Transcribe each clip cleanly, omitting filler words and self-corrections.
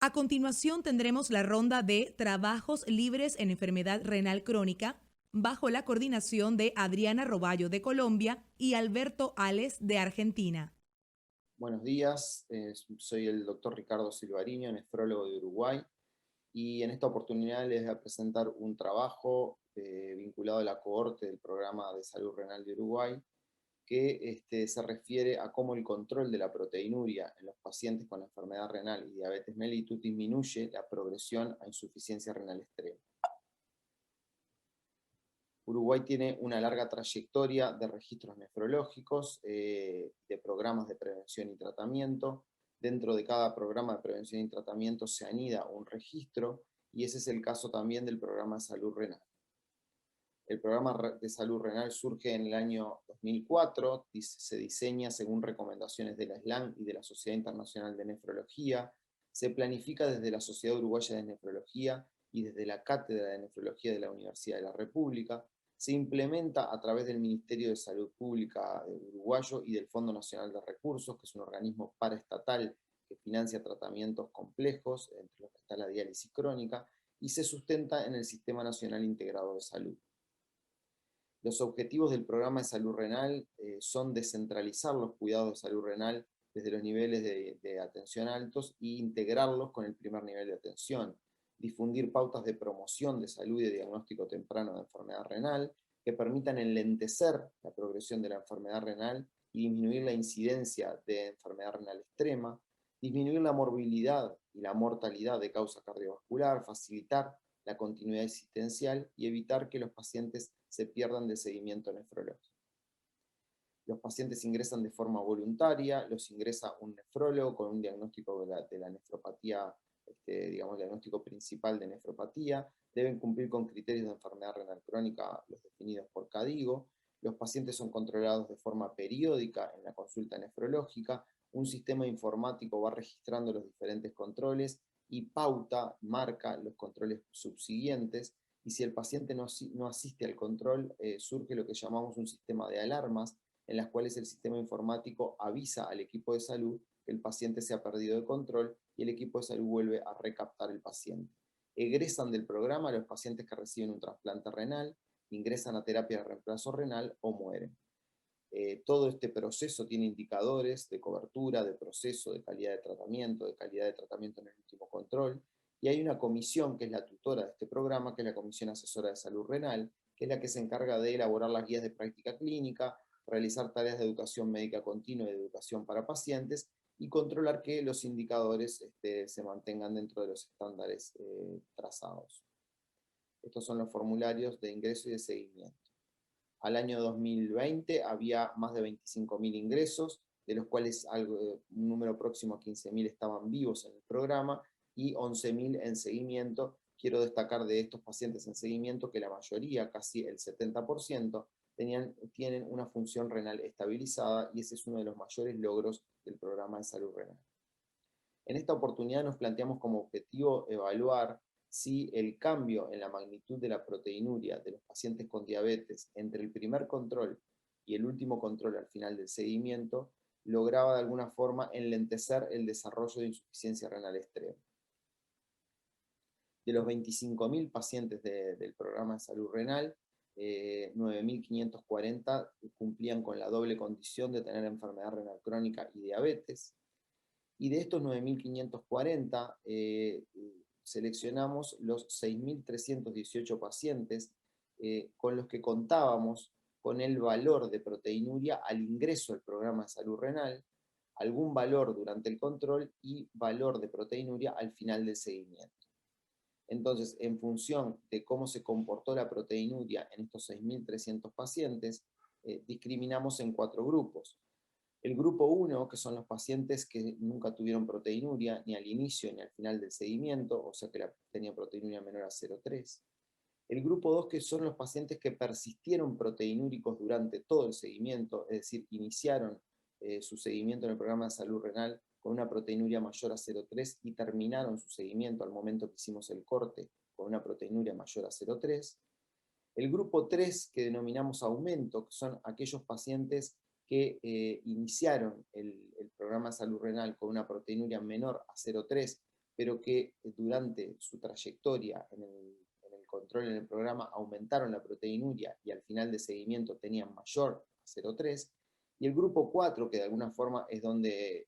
A continuación tendremos la ronda de trabajos libres en enfermedad renal crónica bajo la coordinación de Adriana Roballo de Colombia y Alberto Ales de Argentina. Buenos días, soy el doctor Ricardo Silvariño, nefrólogo de Uruguay, y en esta oportunidad les voy a presentar un trabajo vinculado a la cohorte del Programa de Salud Renal de Uruguay, que se refiere a cómo el control de la proteinuria en los pacientes con enfermedad renal y diabetes mellitus disminuye la progresión a insuficiencia renal extrema. Uruguay tiene una larga trayectoria de registros nefrológicos, de programas de prevención y tratamiento. Dentro de cada programa de prevención y tratamiento se anida un registro, y ese es el caso también del programa de salud renal. El programa de salud renal surge en el año 2004, se diseña según recomendaciones de la SLAN y de la Sociedad Internacional de Nefrología, se planifica desde la Sociedad Uruguaya de Nefrología y desde la Cátedra de Nefrología de la Universidad de la República, se implementa a través del Ministerio de Salud Pública uruguayo y del Fondo Nacional de Recursos, que es un organismo paraestatal que financia tratamientos complejos, entre los que está la diálisis crónica, y se sustenta en el Sistema Nacional Integrado de Salud. Los objetivos del programa de salud renal son descentralizar los cuidados de salud renal desde los niveles de atención altos e integrarlos con el primer nivel de atención, difundir pautas de promoción de salud y de diagnóstico temprano de enfermedad renal que permitan enlentecer la progresión de la enfermedad renal y disminuir la incidencia de enfermedad renal extrema, disminuir la morbilidad y la mortalidad de causa cardiovascular, facilitar la continuidad existencial y evitar que los pacientes se pierdan de seguimiento nefrológico. Los pacientes ingresan de forma voluntaria, los ingresa un nefrólogo con un diagnóstico de la nefropatía, digamos, diagnóstico principal de nefropatía, deben cumplir con criterios de enfermedad renal crónica, los definidos por CADIGO, los pacientes son controlados de forma periódica en la consulta nefrológica, un sistema informático va registrando los diferentes controles y marca los controles subsiguientes, y si el paciente no asiste al control, surge lo que llamamos un sistema de alarmas, en las cuales el sistema informático avisa al equipo de salud que el paciente se ha perdido de control y el equipo de salud vuelve a recaptar el paciente. Egresan del programa los pacientes que reciben un trasplante renal, ingresan a terapia de reemplazo renal o mueren. Todo este proceso tiene indicadores de cobertura, de proceso, de calidad de tratamiento en el último control, y hay una comisión que es la tutora de este programa, que es la Comisión Asesora de Salud Renal, que es la que se encarga de elaborar las guías de práctica clínica, realizar tareas de educación médica continua y de educación para pacientes, y controlar que los indicadores se mantengan dentro de los estándares trazados. Estos son los formularios de ingreso y de seguimiento. Al año 2020 había más de 25.000 ingresos, de los cuales un número próximo a 15.000 estaban vivos en el programa y 11.000 en seguimiento. Quiero destacar de estos pacientes en seguimiento que la mayoría, casi el 70%, tienen una función renal estabilizada, y ese es uno de los mayores logros del programa de salud renal. En esta oportunidad nos planteamos como objetivo evaluar si el cambio en la magnitud de la proteinuria de los pacientes con diabetes entre el primer control y el último control al final del seguimiento lograba de alguna forma enlentecer el desarrollo de insuficiencia renal extrema. De los 25.000 pacientes del programa de salud renal, 9.540 cumplían con la doble condición de tener enfermedad renal crónica y diabetes. Y de estos 9.540, seleccionamos los 6.318 pacientes con los que contábamos con el valor de proteinuria al ingreso al programa de salud renal, algún valor durante el control y valor de proteinuria al final del seguimiento. Entonces, en función de cómo se comportó la proteinuria en estos 6.300 pacientes, discriminamos en 4 grupos. El grupo 1, que son los pacientes que nunca tuvieron proteinuria, ni al inicio ni al final del seguimiento, o sea que tenían proteinuria menor a 0,3. El grupo 2, que son los pacientes que persistieron proteinúricos durante todo el seguimiento, es decir, iniciaron su seguimiento en el programa de salud renal con una proteinuria mayor a 0,3 y terminaron su seguimiento al momento que hicimos el corte con una proteinuria mayor a 0,3. El grupo 3, que denominamos aumento, que son aquellos pacientes que iniciaron el programa de salud renal con una proteinuria menor a 0,3, pero que durante su trayectoria en el control en el programa aumentaron la proteinuria y al final de seguimiento tenían mayor a 0,3, y el grupo 4, que de alguna forma es donde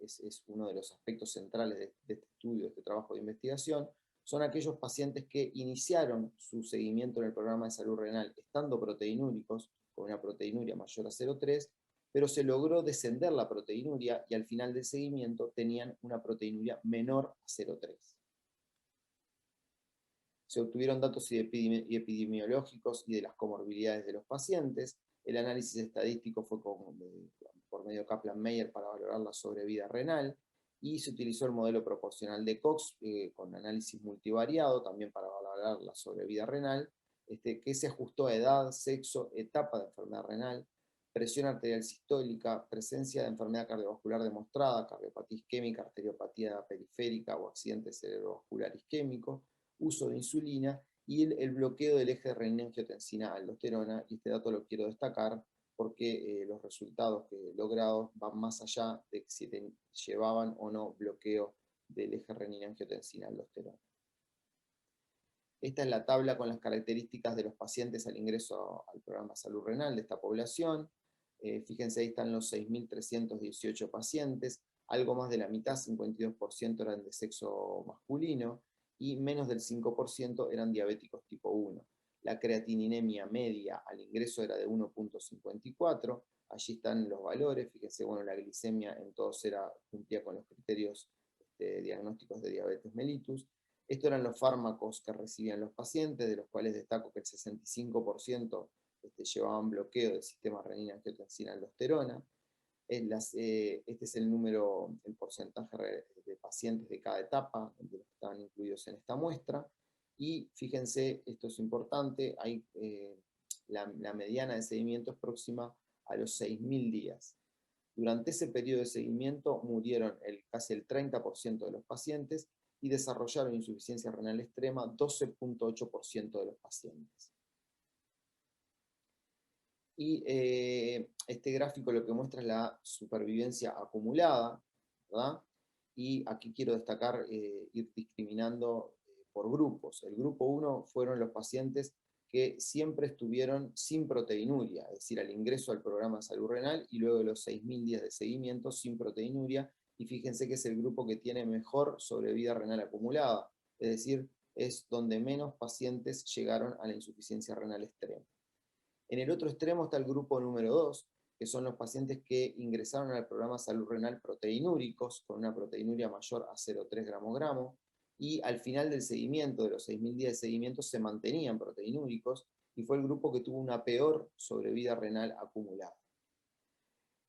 es uno de los aspectos centrales de este estudio, de este trabajo de investigación, son aquellos pacientes que iniciaron su seguimiento en el programa de salud renal estando proteinúricos, con una proteinuria mayor a 0,3, pero se logró descender la proteinuria y al final del seguimiento tenían una proteinuria menor a 0,3. Se obtuvieron datos epidemiológicos y de las comorbilidades de los pacientes. El análisis estadístico fue por medio de Kaplan-Meier para valorar la sobrevida renal, y se utilizó el modelo proporcional de Cox con análisis multivariado también para valorar la sobrevida renal, que se ajustó a edad, sexo, etapa de enfermedad renal, presión arterial sistólica, presencia de enfermedad cardiovascular demostrada, cardiopatía isquémica, arteriopatía periférica o accidente cerebrovascular isquémico, uso de insulina y el bloqueo del eje de renina-angiotensina-aldosterona, y este dato lo quiero destacar porque los resultados logrados van más allá de si llevaban o no bloqueo del eje renina-angiotensina-aldosterona. Esta es la tabla con las características de los pacientes al ingreso al programa de salud renal de esta población. Fíjense, ahí están los 6.318 pacientes, algo más de la mitad, 52% eran de sexo masculino, y menos del 5% eran diabéticos tipo 1. La creatininemia media al ingreso era de 1,54, allí están los valores, fíjense, bueno, la glicemia en todos cumplía con los criterios diagnósticos de diabetes mellitus. Estos eran los fármacos que recibían los pacientes, de los cuales destaco que el 65% llevaban bloqueo del sistema renina-angiotensina-aldosterona. Este es el número, el porcentaje de pacientes de cada etapa, de los que estaban incluidos en esta muestra. Y fíjense, esto es importante, la mediana de seguimiento es próxima a los 6.000 días. Durante ese periodo de seguimiento murieron casi el 30% de los pacientes y desarrollaron insuficiencia renal extrema 12,8% de los pacientes. Y este gráfico lo que muestra es la supervivencia acumulada, ¿verdad? Y aquí quiero destacar, ir discriminando por grupos. El grupo 1 fueron los pacientes que siempre estuvieron sin proteinuria, es decir, al ingreso al programa de salud renal y luego de los 6.000 días de seguimiento sin proteinuria, y fíjense que es el grupo que tiene mejor sobrevida renal acumulada, es decir, es donde menos pacientes llegaron a la insuficiencia renal extrema. En el otro extremo está el grupo número 2, que son los pacientes que ingresaron al programa salud renal proteinúricos, con una proteinuria mayor a 0,3 gramo-gramo, y al final del seguimiento, de los 6.000 días de seguimiento, se mantenían proteinúricos, y fue el grupo que tuvo una peor sobrevida renal acumulada.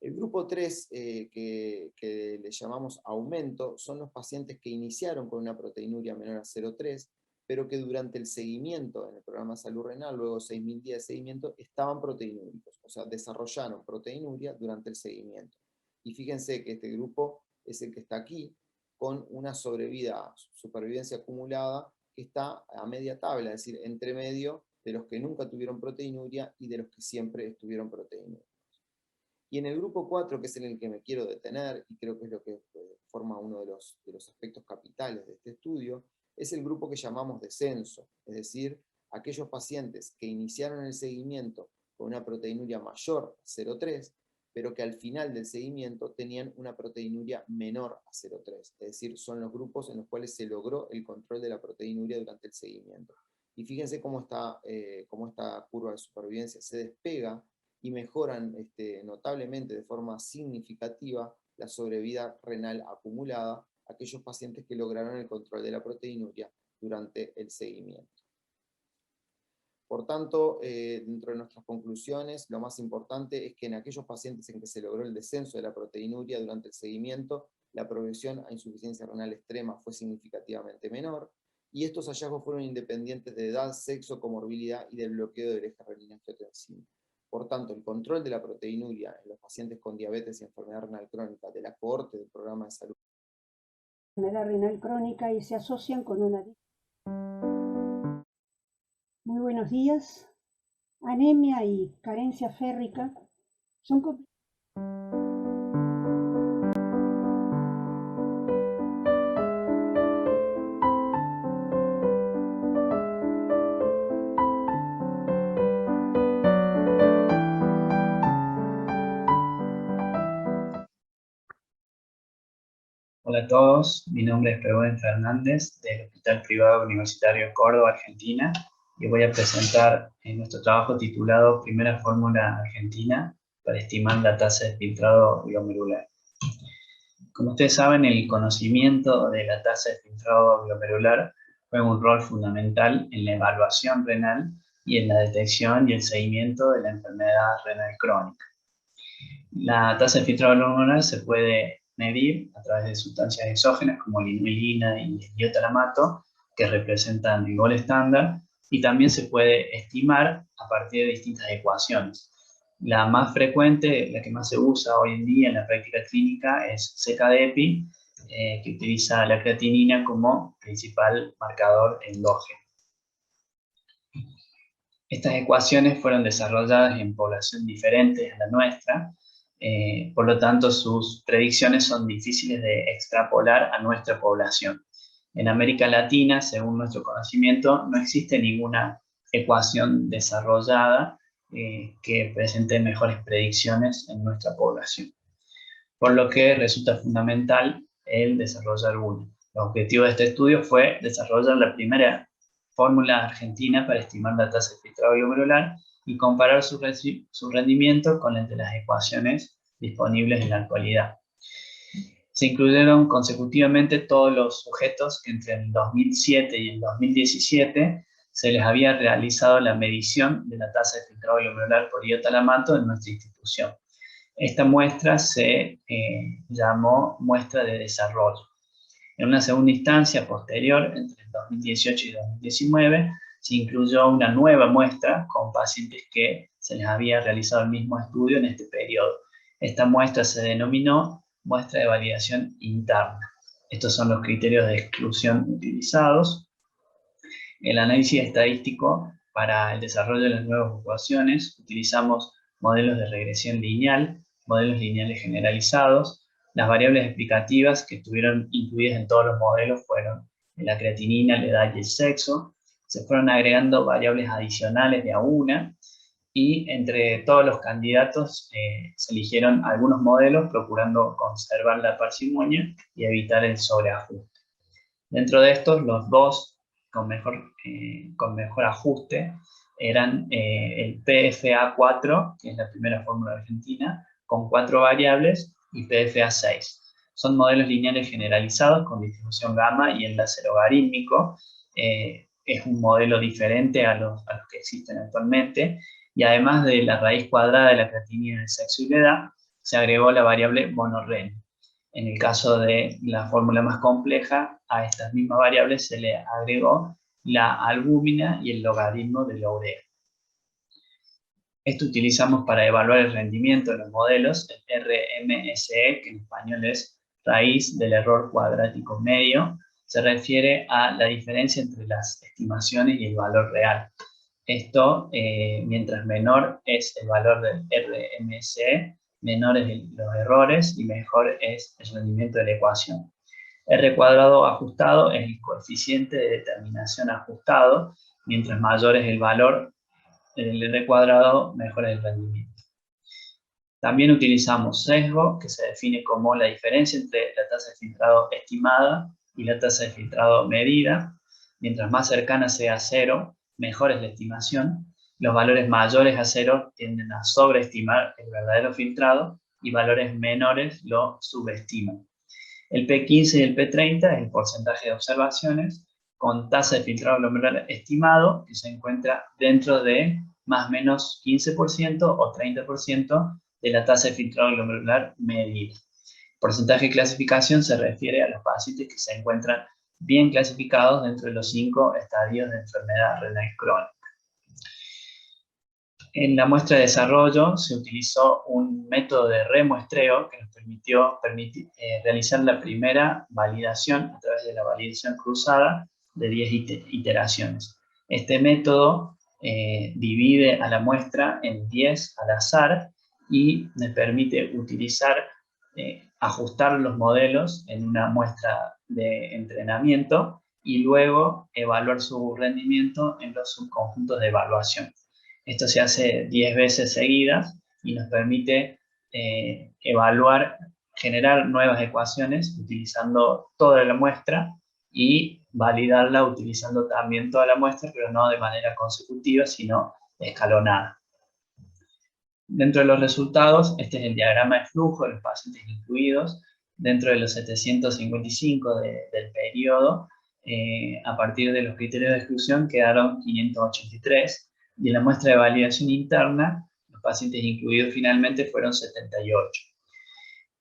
El grupo 3, que le llamamos aumento, son los pacientes que iniciaron con una proteinuria menor a 0,3, pero que durante el seguimiento en el programa de salud renal, luego de 6.000 días de seguimiento, estaban proteinúricos, o sea, desarrollaron proteinuria durante el seguimiento. Y fíjense que este grupo es el que está aquí, con una supervivencia acumulada que está a media tabla, es decir, entre medio de los que nunca tuvieron proteinuria y de los que siempre estuvieron proteinúricos. Y en el grupo 4, que es en el que me quiero detener, y creo que es lo que forma uno de los aspectos capitales de este estudio, es el grupo que llamamos descenso, es decir, aquellos pacientes que iniciaron el seguimiento con una proteinuria mayor a 0,3, pero que al final del seguimiento tenían una proteinuria menor a 0,3, es decir, son los grupos en los cuales se logró el control de la proteinuria durante el seguimiento. Y fíjense cómo esta curva de supervivencia se despega y mejoran notablemente, de forma significativa, la sobrevida renal acumulada, aquellos pacientes que lograron el control de la proteinuria durante el seguimiento. Por tanto, dentro de nuestras conclusiones, lo más importante es que en aquellos pacientes en que se logró el descenso de la proteinuria durante el seguimiento, la progresión a insuficiencia renal extrema fue significativamente menor, y estos hallazgos fueron independientes de edad, sexo, comorbilidad y del bloqueo del eje renina-angiotensina. Por tanto, el control de la proteinuria en los pacientes con diabetes y enfermedad renal crónica de la cohorte del programa de salud enfermedad renal crónica y se asocian con una... Muy buenos días. Anemia y carencia férrica son... Hola a todos, mi nombre es Peruen Fernández del Hospital Privado Universitario de Córdoba, Argentina, y voy a presentar nuestro trabajo titulado Primera fórmula argentina para estimar la tasa de filtrado glomerular. Como ustedes saben, el conocimiento de la tasa de filtrado glomerular juega un rol fundamental en la evaluación renal y en la detección y el seguimiento de la enfermedad renal crónica. La tasa de filtrado glomerular se puede medir a través de sustancias exógenas como la inulina y el iotalamato, que representan el gol estándar, y también se puede estimar a partir de distintas ecuaciones. La más frecuente, la que más se usa hoy en día en la práctica clínica es CKD-EPI, que utiliza la creatinina como principal marcador endógeno. Estas ecuaciones fueron desarrolladas en población diferente a la nuestra, por lo tanto sus predicciones son difíciles de extrapolar a nuestra población. En América Latina, según nuestro conocimiento, no existe ninguna ecuación desarrollada que presente mejores predicciones en nuestra población, por lo que resulta fundamental el desarrollar una. El objetivo de este estudio fue desarrollar la primera fórmula argentina para estimar la tasa de filtrado glomerular y comparar su rendimiento con el de las ecuaciones disponibles en la actualidad. Se incluyeron consecutivamente todos los sujetos que entre el 2007 y el 2017 se les había realizado la medición de la tasa de filtrado glomerular por iotalamato en nuestra institución. Esta muestra se llamó muestra de desarrollo. En una segunda instancia posterior, entre el 2018 y 2019, se incluyó una nueva muestra con pacientes que se les había realizado el mismo estudio en este periodo. Esta muestra se denominó muestra de validación interna. Estos son los criterios de exclusión utilizados. El análisis estadístico para el desarrollo de las nuevas ecuaciones utilizamos modelos de regresión lineal, modelos lineales generalizados. Las variables explicativas que estuvieron incluidas en todos los modelos fueron la creatinina, la edad y el sexo. Se fueron agregando variables adicionales de a una, y entre todos los candidatos se eligieron algunos modelos procurando conservar la parsimonia y evitar el sobreajuste. Dentro de estos, los dos con mejor ajuste eran el PFA4, que es la primera fórmula argentina, con 4 variables, y PFA6. Son modelos lineales generalizados con distribución gamma y enlace logarítmico. Es un modelo diferente a los que existen actualmente, y además de la raíz cuadrada de la creatinina, el sexo y la edad, se agregó la variable monorren. En el caso de la fórmula más compleja, a estas mismas variables se le agregó la albúmina y el logaritmo de la urea. Esto utilizamos para evaluar el rendimiento de los modelos, el RMSE, que en español es raíz del error cuadrático medio, se refiere a la diferencia entre las estimaciones y el valor real. Esto, mientras menor es el valor del RMSE, menores los errores y mejor es el rendimiento de la ecuación. R cuadrado ajustado es el coeficiente de determinación ajustado, mientras mayor es el valor del R cuadrado, mejor es el rendimiento. También utilizamos sesgo, que se define como la diferencia entre la tasa de filtrado estimada y la tasa de filtrado medida. Mientras más cercana sea a cero, mejor es la estimación. Los valores mayores a cero tienden a sobreestimar el verdadero filtrado y valores menores lo subestiman. El P15 y el P30 es el porcentaje de observaciones con tasa de filtrado glomerular estimado, que se encuentra dentro de más o menos 15% o 30% de la tasa de filtrado glomerular medida. Porcentaje de clasificación se refiere a los pacientes que se encuentran bien clasificados dentro de los 5 estadios de enfermedad renal crónica. En la muestra de desarrollo se utilizó un método de remuestreo que nos permitió realizar la primera validación a través de la validación cruzada de 10 iteraciones. Este método divide a la muestra en 10 al azar y me permite ajustar los modelos en una muestra de entrenamiento y luego evaluar su rendimiento en los subconjuntos de evaluación. Esto se hace 10 veces seguidas y nos permite evaluar generar nuevas ecuaciones utilizando toda la muestra y validarla utilizando también toda la muestra, pero no de manera consecutiva, sino escalonada. Dentro de los resultados, este es el diagrama de flujo de los pacientes incluidos. Dentro de los 755 del periodo, a partir de los criterios de exclusión quedaron 583, y en la muestra de validación interna, los pacientes incluidos finalmente fueron 78.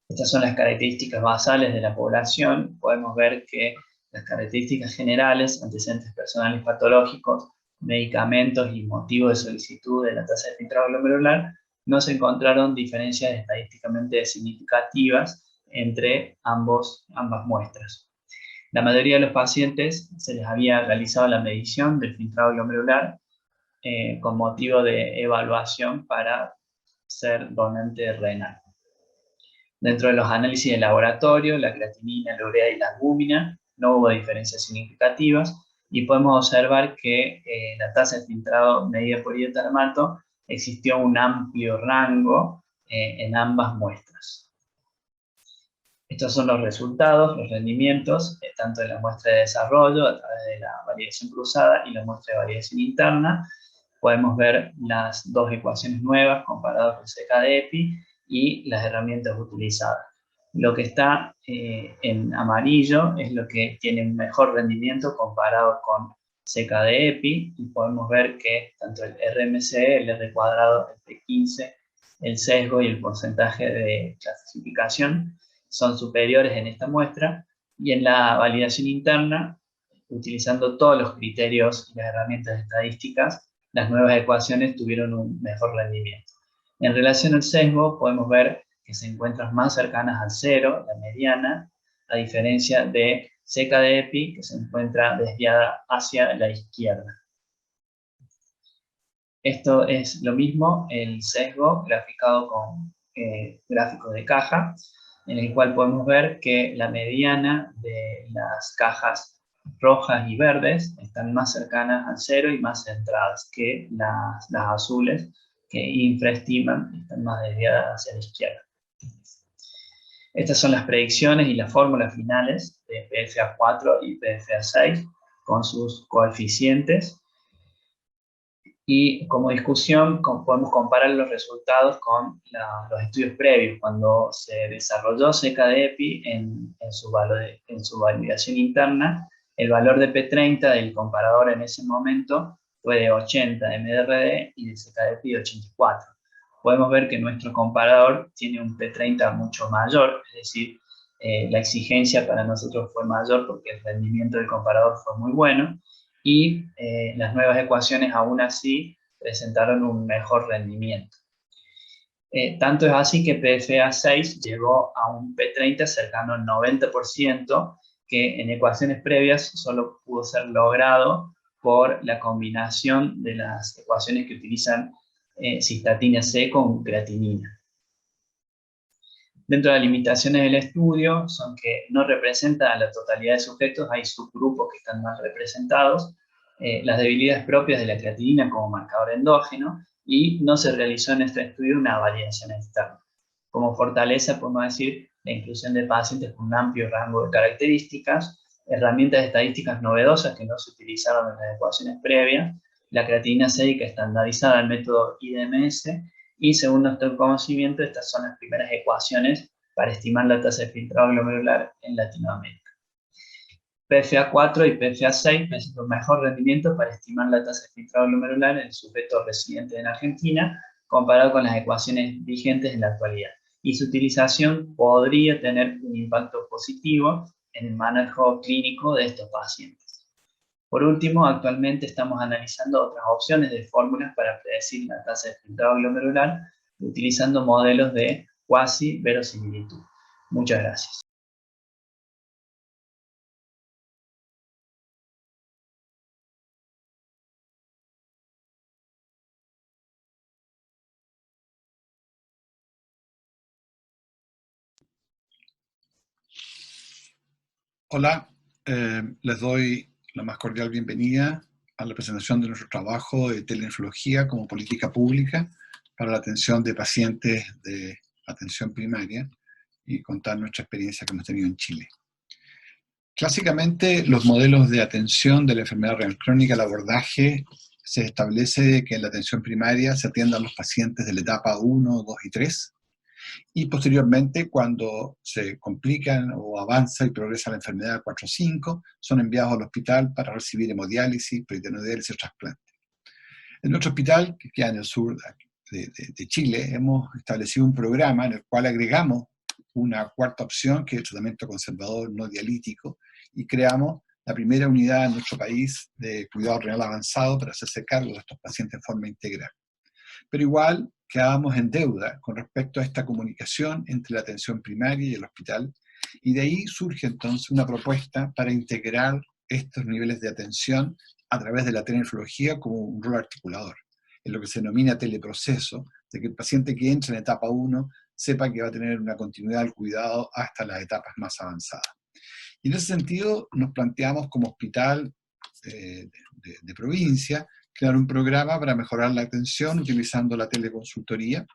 Estas son las características basales de la población. Podemos ver que las características generales, antecedentes personales patológicos, medicamentos y motivos de solicitud de la tasa de filtrado glomerular, no se encontraron diferencias estadísticamente significativas entre ambas muestras. La mayoría de los pacientes se les había realizado la medición del filtrado glomerular con motivo de evaluación para ser donante renal. Dentro de los análisis de laboratorio, la creatinina, la urea y la albúmina, no hubo diferencias significativas, y podemos observar que la tasa de filtrado medida por iodermato existió un amplio rango en ambas muestras. Estos son los resultados, los rendimientos, tanto de la muestra de desarrollo a través de la validación cruzada y la muestra de validación interna. Podemos ver las dos ecuaciones nuevas comparadas con CK de EPI y las herramientas utilizadas. Lo que está en amarillo es lo que tiene un mejor rendimiento comparado con CK de EPI, y podemos ver que tanto el RMCE, el R cuadrado, el P15, el sesgo y el porcentaje de clasificación son superiores en esta muestra, y en la validación interna, utilizando todos los criterios y las herramientas estadísticas, las nuevas ecuaciones tuvieron un mejor rendimiento. En relación al sesgo, podemos ver que se encuentran más cercanas al cero, la mediana, a diferencia de CK de EPI, que se encuentra desviada hacia la izquierda. Esto es lo mismo, el sesgo graficado con gráficos de caja, en el cual podemos ver que la mediana de las cajas rojas y verdes están más cercanas al cero y más centradas que las azules, que infraestiman, están más desviadas hacia la izquierda. Estas son las predicciones y las fórmulas finales de PFA4 y PFA6 con sus coeficientes. Y como discusión, podemos comparar los resultados con los estudios previos. Cuando se desarrolló CK de EPI en su validación interna, el valor de P30 del comparador en ese momento fue de 80 de MDRD y de CK de EPI de 84. Podemos ver que nuestro comparador tiene un P30 mucho mayor, es decir, la exigencia para nosotros fue mayor porque el rendimiento del comparador fue muy bueno, y las nuevas ecuaciones aún así presentaron un mejor rendimiento. Tanto es así que PFA6 llegó a un P30 cercano al 90%, que en ecuaciones previas solo pudo ser logrado por la combinación de las ecuaciones que utilizan cistatina C con creatinina. Dentro de las limitaciones del estudio son que no representa a la totalidad de sujetos, hay subgrupos que están más representados, las debilidades propias de la creatinina como marcador endógeno, y no se realizó en este estudio una validación externa. Como fortaleza podemos decir la inclusión de pacientes con un amplio rango de características, herramientas estadísticas novedosas que no se utilizaron en las ecuaciones previas, la creatinina sérica estandarizada al método IDMS, y según nuestro conocimiento, estas son las primeras ecuaciones para estimar la tasa de filtrado glomerular en Latinoamérica. PFA4 y PFA6 presentan un mejor rendimiento para estimar la tasa de filtrado glomerular en sujetos residentes en Argentina, comparado con las ecuaciones vigentes en la actualidad, y su utilización podría tener un impacto positivo en el manejo clínico de estos pacientes. Por último, actualmente estamos analizando otras opciones de fórmulas para predecir la tasa de filtrado glomerular utilizando modelos de cuasi verosimilitud. Muchas gracias. Hola, les doy la más cordial bienvenida a la presentación de nuestro trabajo de telenefrología como política pública para la atención de pacientes de atención primaria. y contar nuestra experiencia que hemos tenido en Chile. Clásicamente, los modelos de atención de la enfermedad renal crónica, el abordaje, se establece que en la atención primaria se atiendan los pacientes de la etapa 1, 2 y 3, y posteriormente, cuando se complican o avanza y progresa la enfermedad 4 o 5, son enviados al hospital para recibir hemodiálisis, peritoneodiálisis o trasplante. En nuestro hospital, que queda en el sur de Chile, hemos establecido un programa en el cual agregamos una cuarta opción, que es el tratamiento conservador no dialítico, y creamos la primera unidad en nuestro país de cuidado renal avanzado para hacerse cargo de estos pacientes en forma integral. Pero igual quedábamos en deuda con respecto a esta comunicación entre la atención primaria y el hospital, y de ahí surge entonces una propuesta para integrar estos niveles de atención a través de la telenefrología como un rol articulador, en lo que se denomina teleproceso, de que el paciente que entra en etapa 1 sepa que va a tener una continuidad del cuidado hasta las etapas más avanzadas. Y en ese sentido nos planteamos como hospital de provincia crear un programa para mejorar la atención utilizando la teleconsultoría.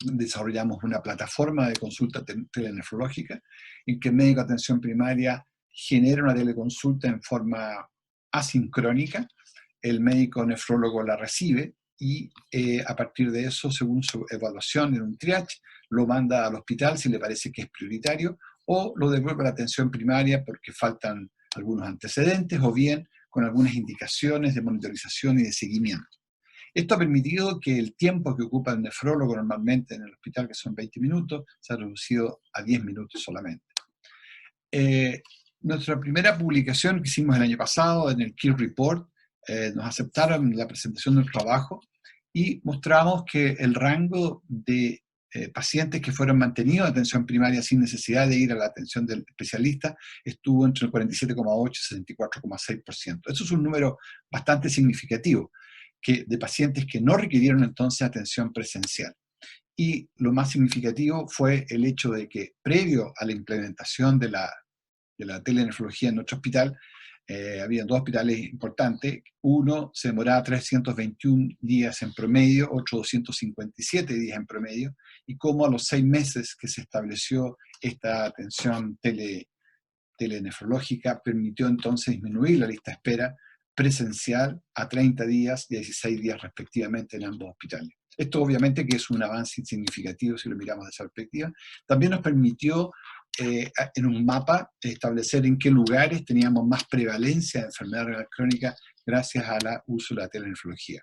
Desarrollamos una plataforma de consulta telenefrológica en que el médico de atención primaria genera una teleconsulta en forma asincrónica, el médico nefrólogo la recibe y a partir de eso, según su evaluación en un triage, lo manda al hospital si le parece que es prioritario o lo devuelve a la atención primaria porque faltan algunos antecedentes o bien con algunas indicaciones de monitorización y de seguimiento. Esto ha permitido que el tiempo que ocupa el nefrólogo normalmente en el hospital, que son 20 minutos, se ha reducido a 10 minutos solamente. Nuestra primera publicación que hicimos el año pasado en el Key Report, nos aceptaron la presentación del trabajo y mostramos que el rango de pacientes que fueron mantenidos en atención primaria sin necesidad de ir a la atención del especialista estuvo entre el 47,8 y 64,6%. Eso es un número bastante significativo de pacientes que no requirieron entonces atención presencial. Y lo más significativo fue el hecho de que previo a la implementación de la telenefrología en nuestro hospital, había dos hospitales importantes, uno se demoraba 321 días en promedio, otro 257 días en promedio, y como a los 6 meses que se estableció esta atención telenefrológica, permitió entonces disminuir la lista de espera presencial a 30 días y a 16 días respectivamente en ambos hospitales. Esto obviamente que es un avance significativo si lo miramos de esa perspectiva. También nos permitió en un mapa establecer en qué lugares teníamos más prevalencia de enfermedad renal crónica gracias al uso de la telenefrología.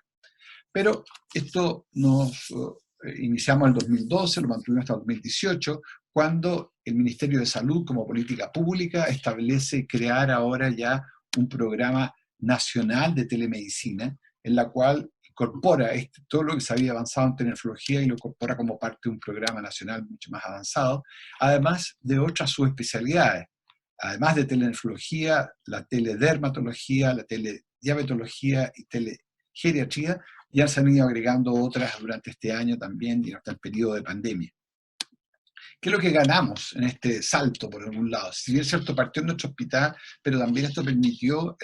Pero esto nos iniciamos en el 2012, lo mantuvimos hasta el 2018, cuando el Ministerio de Salud como política pública establece crear ahora ya un programa nacional de telemedicina, en la cual incorpora todo lo que se había avanzado en telenefrología y lo incorpora como parte de un programa nacional mucho más avanzado, además de otras subespecialidades. Además de telenefrología, la teledermatología, la telediabetología y telegeriatría, ya se han ido agregando otras durante este año también y hasta el periodo de pandemia. ¿Qué es lo que ganamos en este salto, por algún lado? Si bien es cierto, partió en nuestro hospital, pero también esto permitió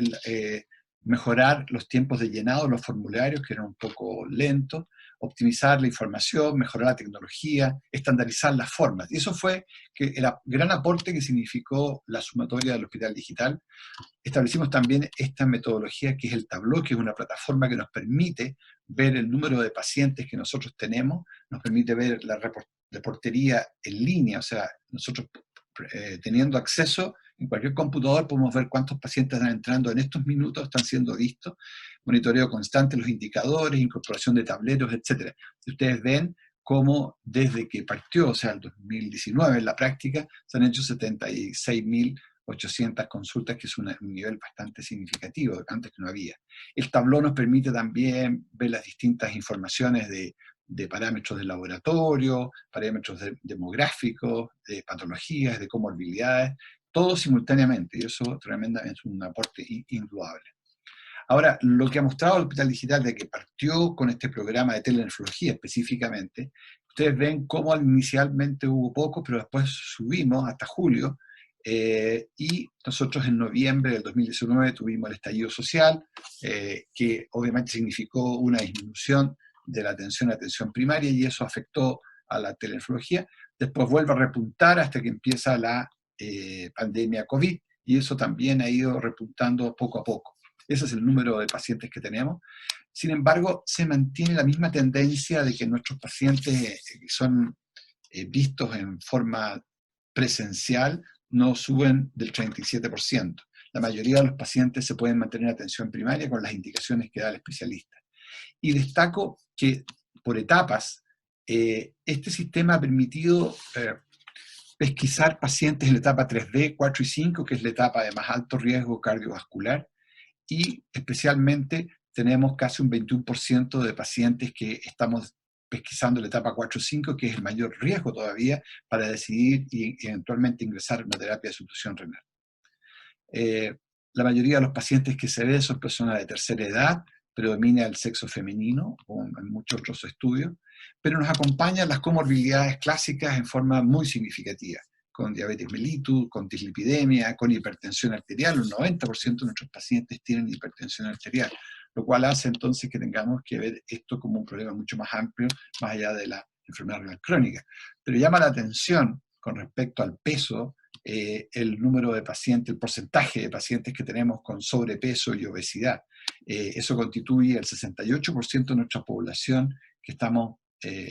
mejorar los tiempos de llenado de los formularios, que eran un poco lentos, optimizar la información, mejorar la tecnología, estandarizar las formas. Y eso fue el gran aporte que significó la sumatoria del Hospital Digital. Establecimos también esta metodología que es el Tableau, que es una plataforma que nos permite ver el número de pacientes que nosotros tenemos, nos permite ver la reportería en línea, o sea, nosotros teniendo acceso en cualquier computador podemos ver cuántos pacientes están entrando en estos minutos, están siendo vistos, monitoreo constante de los indicadores, incorporación de tableros, etc. Y ustedes ven cómo desde que partió, o sea, el 2019 en la práctica, se han hecho 76.800 consultas, que es un nivel bastante significativo, antes que no había. El Tableau nos permite también ver las distintas informaciones de parámetros de laboratorio, parámetros demográficos, de patologías, de comorbilidades, todo simultáneamente, y eso tremendamente es un aporte indudable. Ahora, lo que ha mostrado el Hospital Digital de que partió con este programa de telenefrología específicamente, ustedes ven cómo inicialmente hubo poco, pero después subimos hasta julio, y nosotros en noviembre del 2019 tuvimos el estallido social, que obviamente significó una disminución de la atención primaria, y eso afectó a la telenefrología, después vuelve a repuntar hasta que empieza la pandemia COVID, y eso también ha ido repuntando poco a poco. Ese es el número de pacientes que tenemos. Sin embargo, se mantiene la misma tendencia de que nuestros pacientes que son vistos en forma presencial no suben del 37%. La mayoría de los pacientes se pueden mantener en atención primaria con las indicaciones que da el especialista. Y destaco que por etapas, este sistema ha permitido pesquisar pacientes en la etapa 3B, 4 y 5, que es la etapa de más alto riesgo cardiovascular, y especialmente tenemos casi un 21% de pacientes que estamos pesquisando la etapa 4-5, que es el mayor riesgo todavía para decidir y eventualmente ingresar en una terapia de sustitución renal. La mayoría de los pacientes que se ven son personas de tercera edad, predomina el sexo femenino, como en muchos otros estudios, pero nos acompañan las comorbilidades clásicas en forma muy significativa, con diabetes mellitus, con dislipidemia, con hipertensión arterial. Un 90% de nuestros pacientes tienen hipertensión arterial, lo cual hace entonces que tengamos que ver esto como un problema mucho más amplio, más allá de la enfermedad renal crónica. Pero llama la atención con respecto al peso, el número de pacientes, el porcentaje de pacientes que tenemos con sobrepeso y obesidad. Eso constituye el 68% de nuestra población que estamos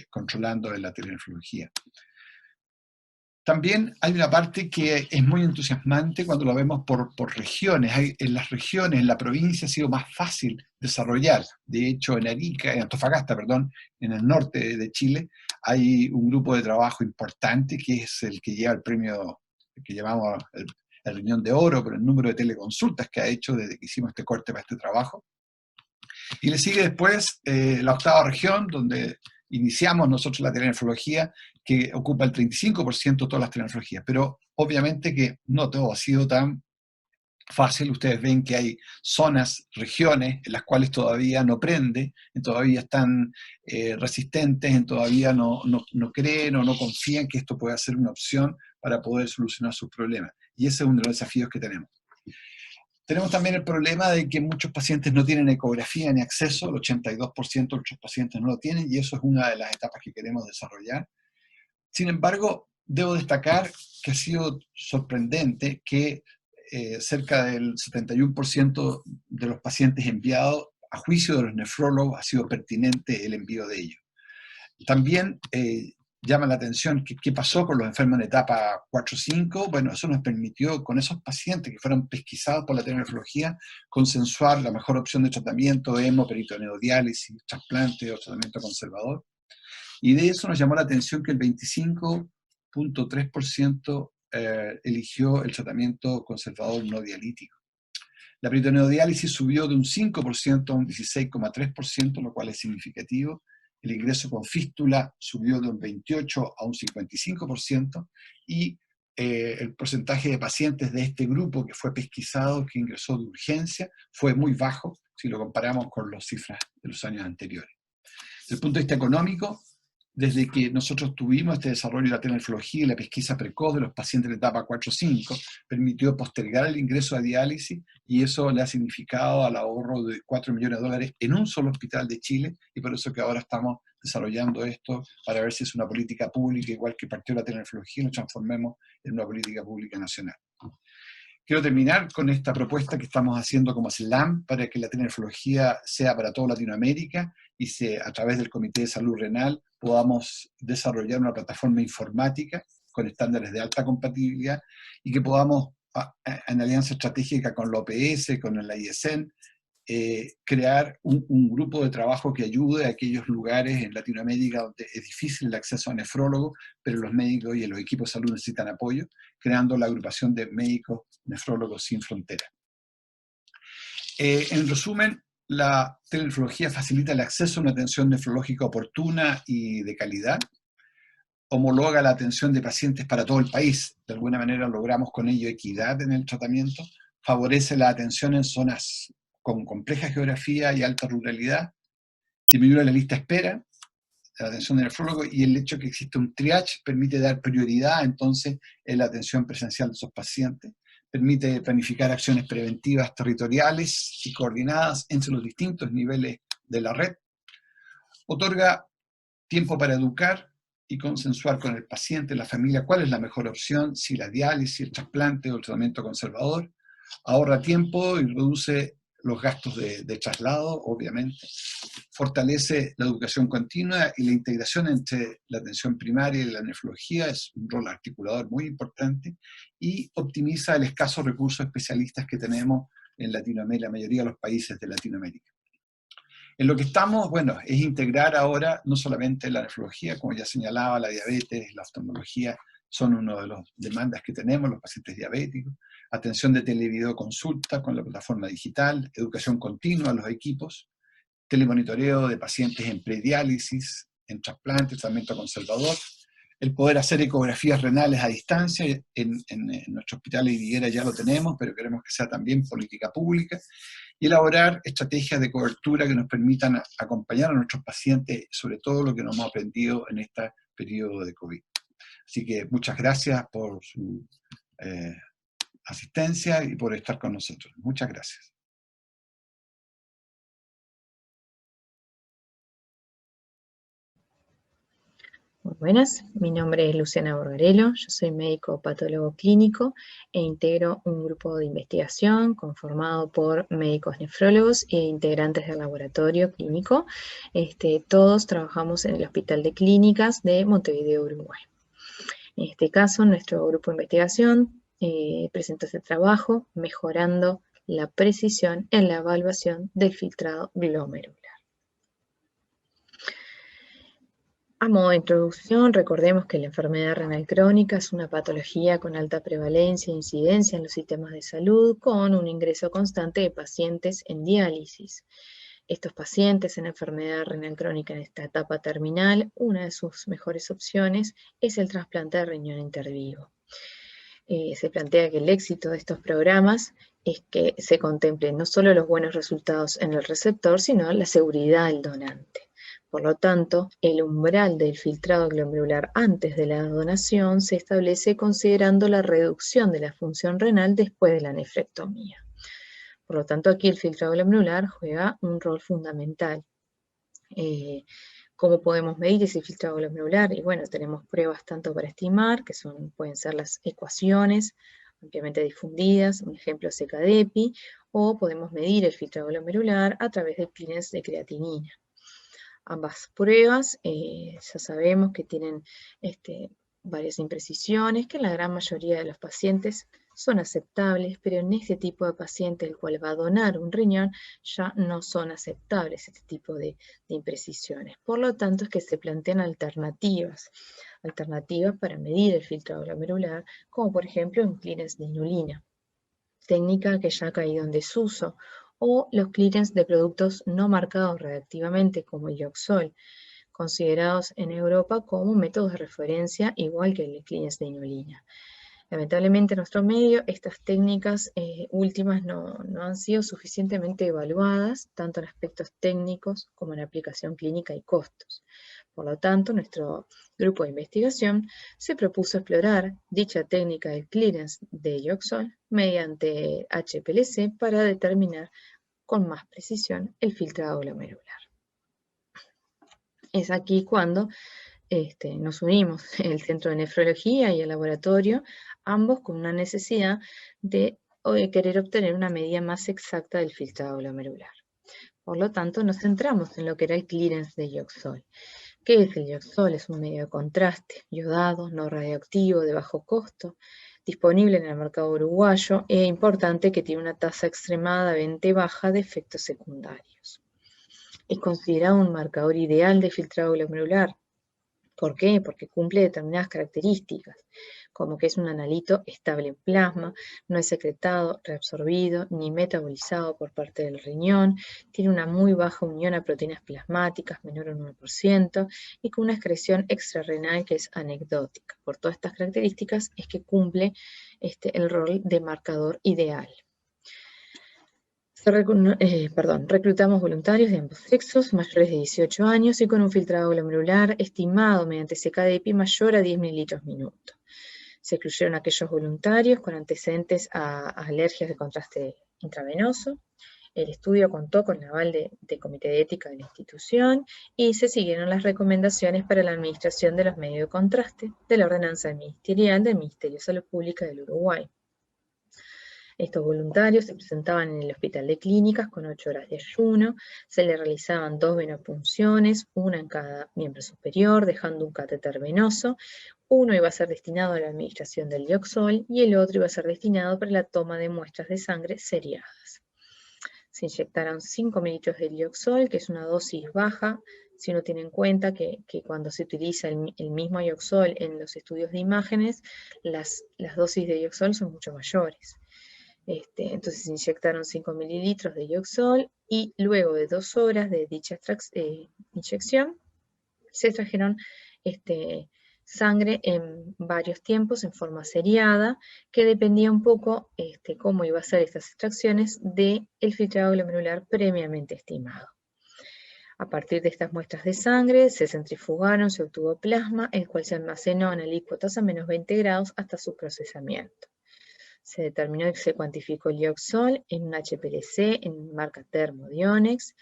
controlando en la telenefrología. También hay una parte que es muy entusiasmante cuando lo vemos por regiones. En las regiones, en la provincia, ha sido más fácil desarrollar. De hecho, en Arica, en Antofagasta, perdón, en el norte de Chile, hay un grupo de trabajo importante que es el que lleva el premio que llamamos el Riñón de Oro, por el número de teleconsultas que ha hecho desde que hicimos este corte para este trabajo. Y le sigue después la octava región, donde iniciamos nosotros la telenefrología, que ocupa el 35% de todas las telenefrologías. Pero obviamente que no todo ha sido tan fácil. Ustedes ven que hay zonas, regiones, en las cuales todavía no prende, todavía están resistentes, todavía no creen o no confían que esto pueda ser una opción para poder solucionar sus problemas. Y ese es uno de los desafíos que tenemos. Tenemos también el problema de que muchos pacientes no tienen ecografía ni acceso, el 82% de nuestros pacientes no lo tienen, y eso es una de las etapas que queremos desarrollar. Sin embargo, debo destacar que ha sido sorprendente que cerca del 71% de los pacientes enviados, a juicio de los nefrólogos, ha sido pertinente el envío de ellos. También llama la atención qué pasó con los enfermos en etapa 4-5. Bueno, eso nos permitió, con esos pacientes que fueron pesquisados por la telenefrología, consensuar la mejor opción de tratamiento, peritoneodiálisis, trasplante o tratamiento conservador. Y de eso nos llamó la atención que el 25.3% eligió el tratamiento conservador no dialítico. La peritoneodiálisis subió de un 5% a un 16,3%, lo cual es significativo. El ingreso con fístula subió de un 28% a un 55%, y el porcentaje de pacientes de este grupo que fue pesquisado, que ingresó de urgencia, fue muy bajo si lo comparamos con las cifras de los años anteriores. Desde el punto de vista económico, desde que nosotros tuvimos este desarrollo de la telenefrología y la pesquisa precoz de los pacientes de etapa 4-5, permitió postergar el ingreso a diálisis, y eso le ha significado al ahorro de $4 millones en un solo hospital de Chile, y por eso que ahora estamos desarrollando esto para ver si es una política pública, igual que partió la telenefrología, y nos transformemos en una política pública nacional. Quiero terminar con esta propuesta que estamos haciendo como SLAM para que la telenefrología sea para toda Latinoamérica, y a través del Comité de Salud Renal podamos desarrollar una plataforma informática con estándares de alta compatibilidad, y que podamos, en alianza estratégica con la OPS, con la ISN, crear un grupo de trabajo que ayude a aquellos lugares en Latinoamérica donde es difícil el acceso a nefrólogos, pero los médicos y los equipos de salud necesitan apoyo, creando la agrupación de médicos nefrólogos sin fronteras. En resumen, la telenefrología facilita el acceso a una atención nefrológica oportuna y de calidad, homologa la atención de pacientes para todo el país, de alguna manera logramos con ello equidad en el tratamiento, favorece la atención en zonas con compleja geografía y alta ruralidad, disminuye la lista de espera, la atención de nefrólogo, y el hecho de que existe un triage permite dar prioridad entonces en la atención presencial de esos pacientes, permite planificar acciones preventivas territoriales y coordinadas entre los distintos niveles de la red, otorga tiempo para educar y consensuar con el paciente, la familia, cuál es la mejor opción, si la diálisis, el trasplante o el tratamiento conservador. Ahorra tiempo y reduce los gastos de traslado, obviamente. Fortalece la educación continua y la integración entre la atención primaria y la nefrología, es un rol articulador muy importante, y optimiza el escaso recurso de especialistas que tenemos en Latinoamérica, la mayoría de los países de Latinoamérica. En lo que estamos, bueno, es integrar ahora no solamente la nefrología, como ya señalaba, la diabetes, la oftalmología, son una de las demandas que tenemos, los pacientes diabéticos, atención de televideoconsulta con la plataforma digital, educación continua a los equipos, telemonitoreo de pacientes en prediálisis, en trasplante, tratamiento conservador, el poder hacer ecografías renales a distancia, en nuestro hospital de Higuera ya lo tenemos, pero queremos que sea también política pública, y elaborar estrategias de cobertura que nos permitan acompañar a nuestros pacientes, sobre todo lo que nos hemos aprendido en este periodo de COVID. Así que muchas gracias por su asistencia y por estar con nosotros. Muchas gracias. Muy buenas, mi nombre es Luciana Borgarello, yo soy médico patólogo clínico e integro un grupo de investigación conformado por médicos nefrólogos e integrantes del laboratorio clínico. Todos trabajamos en el Hospital de Clínicas de Montevideo, Uruguay. En este caso, nuestro grupo de investigación presenta este trabajo mejorando la precisión en la evaluación del filtrado glomerular. A modo de introducción, recordemos que la enfermedad renal crónica es una patología con alta prevalencia e incidencia en los sistemas de salud, con un ingreso constante de pacientes en diálisis. Estos pacientes en enfermedad renal crónica en esta etapa terminal, una de sus mejores opciones es el trasplante de riñón intervivo. Se plantea que el éxito de estos programas es que se contemplen no solo los buenos resultados en el receptor, sino la seguridad del donante. Por lo tanto, el umbral del filtrado glomerular antes de la donación se establece considerando la reducción de la función renal después de la nefrectomía. Por lo tanto, aquí el filtrado glomerular juega un rol fundamental. ¿Cómo podemos medir ese filtrado glomerular? Y bueno, tenemos pruebas tanto para estimar, que pueden ser las ecuaciones ampliamente difundidas, un ejemplo es ECADEPI, o podemos medir el filtrado glomerular a través del clearance de creatinina. Ambas pruebas ya sabemos que tienen varias imprecisiones, que en la gran mayoría de los pacientes son aceptables, pero en este tipo de paciente el cual va a donar un riñón ya no son aceptables este tipo de imprecisiones. Por lo tanto es que se plantean alternativas para medir el filtrado glomerular, como por ejemplo un clearance de inulina, técnica que ya ha caído en desuso, o los clearance de productos no marcados radiactivamente como el Yoxol, considerados en Europa como métodos de referencia igual que el clearance de inulina. Lamentablemente en nuestro medio estas técnicas últimas no han sido suficientemente evaluadas, tanto en aspectos técnicos como en aplicación clínica y costos. Por lo tanto, nuestro grupo de investigación se propuso explorar dicha técnica de clearance de Yoxol mediante HPLC para determinar con más precisión el filtrado glomerular. Es aquí cuando nos unimos el Centro de Nefrología y el laboratorio, ambos con una necesidad de querer obtener una medida más exacta del filtrado glomerular. Por lo tanto, nos centramos en lo que era el clearance de Yoxol. ¿Qué es el Yoxol? Es un medio de contraste, iodado, no radioactivo, de bajo costo, disponible en el mercado uruguayo e importante que tiene una tasa extremadamente baja de efectos secundarios. Es considerado un marcador ideal de filtrado glomerular. ¿Por qué? Porque cumple determinadas características, como que es un analito estable en plasma, no es secretado, reabsorbido, ni metabolizado por parte del riñón, tiene una muy baja unión a proteínas plasmáticas, menor a un 1%, y con una excreción extrarrenal que es anecdótica. Por todas estas características es que cumple el rol de marcador ideal. Reclutamos voluntarios de ambos sexos, mayores de 18 años y con un filtrado glomerular estimado mediante ECADEPI mayor a 10 mililitros minuto. Se excluyeron aquellos voluntarios con antecedentes a alergias de contraste intravenoso El estudio contó con el aval del Comité de Ética de la institución y se siguieron las recomendaciones para la administración de los medios de contraste de la ordenanza ministerial del Ministerio de Salud Pública del Uruguay. Estos voluntarios se presentaban en el Hospital de Clínicas con 8 horas de ayuno, se le realizaban 2 venopunciones, una en cada miembro superior, dejando un catéter venoso. Uno iba a ser destinado a la administración del Dioxol y el otro iba a ser destinado para la toma de muestras de sangre seriadas. Se inyectaron 5 mililitros de Dioxol, que es una dosis baja, si uno tiene en cuenta que cuando se utiliza el mismo Dioxol en los estudios de imágenes, las dosis de Dioxol son mucho mayores. Entonces se inyectaron 5 mililitros de Dioxol y luego de 2 horas de dicha inyección se extrajeron sangre en varios tiempos en forma seriada, que dependía un poco cómo iba a ser estas extracciones del filtrado glomerular previamente estimado. A partir de estas muestras de sangre se centrifugaron, se obtuvo plasma, el cual se almacenó en alícuotas a menos 20 grados hasta su procesamiento. Se determinó y se cuantificó el Dioxol en un HPLC en marca Thermodionex,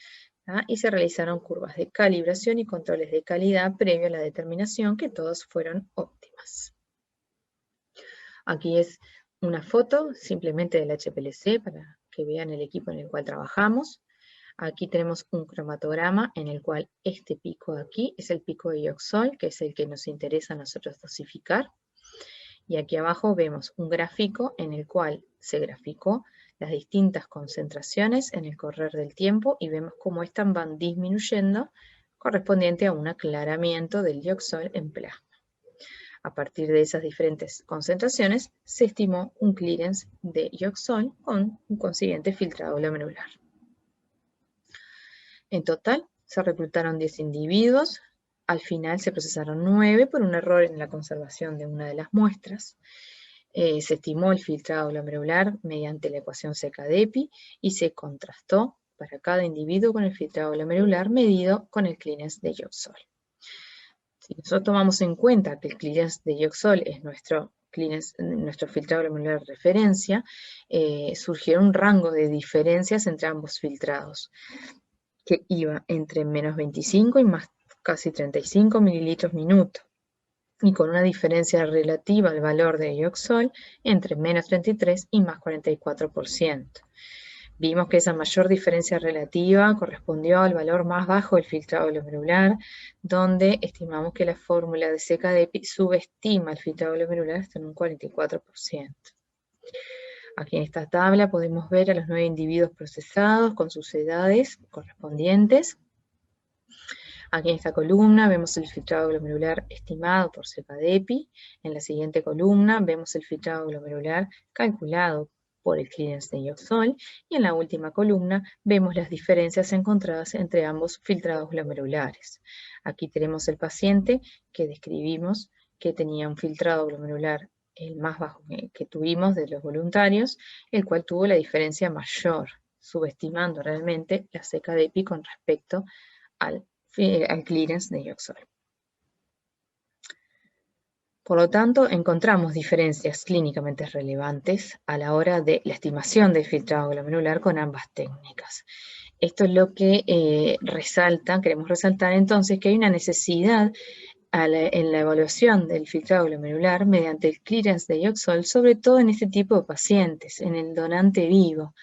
y se realizaron curvas de calibración y controles de calidad previo a la determinación, que todos fueron óptimas. Aquí es una foto simplemente del HPLC para que vean el equipo en el cual trabajamos. Aquí tenemos un cromatograma en el cual este pico de aquí es el pico de Dioxol, que es el que nos interesa a nosotros dosificar. Y aquí abajo vemos un gráfico en el cual se graficó las distintas concentraciones en el correr del tiempo y vemos cómo estas van disminuyendo correspondiente a un aclaramiento del Dioxol en plasma. A partir de esas diferentes concentraciones se estimó un clearance de Dioxol con un consiguiente filtrado glomerular. En total se reclutaron 10 individuos. Al final se procesaron 9 por un error en la conservación de una de las muestras. Se estimó el filtrado glomerular mediante la ecuación Seca-Depi y se contrastó para cada individuo con el filtrado glomerular medido con el clearance de Dioxol. Si nosotros tomamos en cuenta que el clearance de Dioxol es nuestro filtrado glomerular de referencia, surgieron un rango de diferencias entre ambos filtrados, que iba entre menos 25 y más casi 35 mililitros minuto, y con una diferencia relativa al valor de Dioxol entre menos 33 y más 44%. Vimos que esa mayor diferencia relativa correspondió al valor más bajo del filtrado glomerular, donde estimamos que la fórmula de Seca-Depi subestima el filtrado glomerular hasta en un 44%. Aquí en esta tabla podemos ver a los 9 individuos procesados con sus edades correspondientes. Aquí en esta columna vemos el filtrado glomerular estimado por Seca-Depi. En la siguiente columna vemos el filtrado glomerular calculado por el clearance de Dioxol. Y en la última columna vemos las diferencias encontradas entre ambos filtrados glomerulares. Aquí tenemos el paciente que describimos que tenía un filtrado glomerular el más bajo que tuvimos de los voluntarios, el cual tuvo la diferencia mayor, subestimando realmente la Seca-Depi con respecto al clearance de Dioxol. Por lo tanto, encontramos diferencias clínicamente relevantes a la hora de la estimación del filtrado glomerular con ambas técnicas. Esto es lo que queremos resaltar entonces que hay una necesidad en la evaluación del filtrado glomerular mediante el clearance de Dioxol, sobre todo en este tipo de pacientes, en el donante vivo,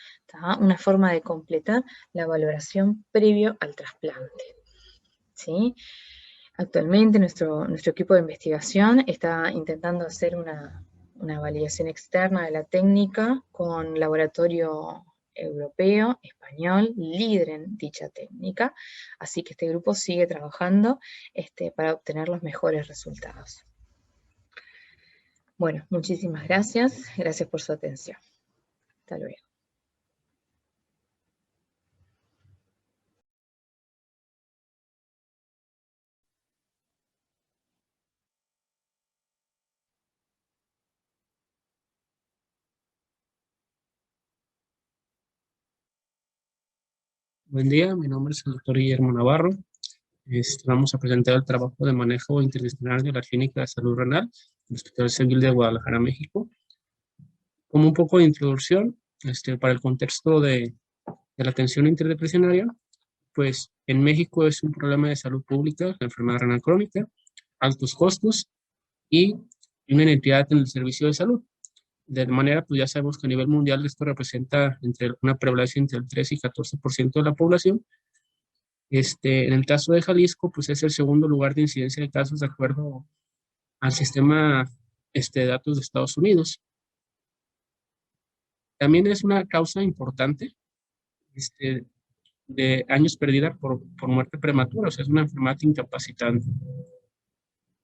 una forma de completar la valoración previo al trasplante. ¿Sí? Actualmente nuestro equipo de investigación está intentando hacer una validación externa de la técnica con laboratorio europeo, español, líder en dicha técnica, así que este grupo sigue trabajando para obtener los mejores resultados. Bueno, muchísimas gracias por su atención. Hasta luego. Buen día, mi nombre es el doctor Guillermo Navarro. Vamos a presentar el trabajo de manejo interdisciplinario de la Clínica de Salud Renal del Hospital Civil de Guadalajara, México. Como un poco de introducción, para el contexto de de la atención interdepresionaria, pues en México es un problema de salud pública, la enfermedad renal crónica, altos costos y una inequidad en el servicio de salud. De manera, pues ya sabemos que a nivel mundial esto representa una prevalencia entre el 3 y 14% de la población. En el caso de Jalisco, pues es el segundo lugar de incidencia de casos de acuerdo al sistema de datos de Estados Unidos. También es una causa importante de años perdida por muerte prematura, o sea, es una enfermedad incapacitante.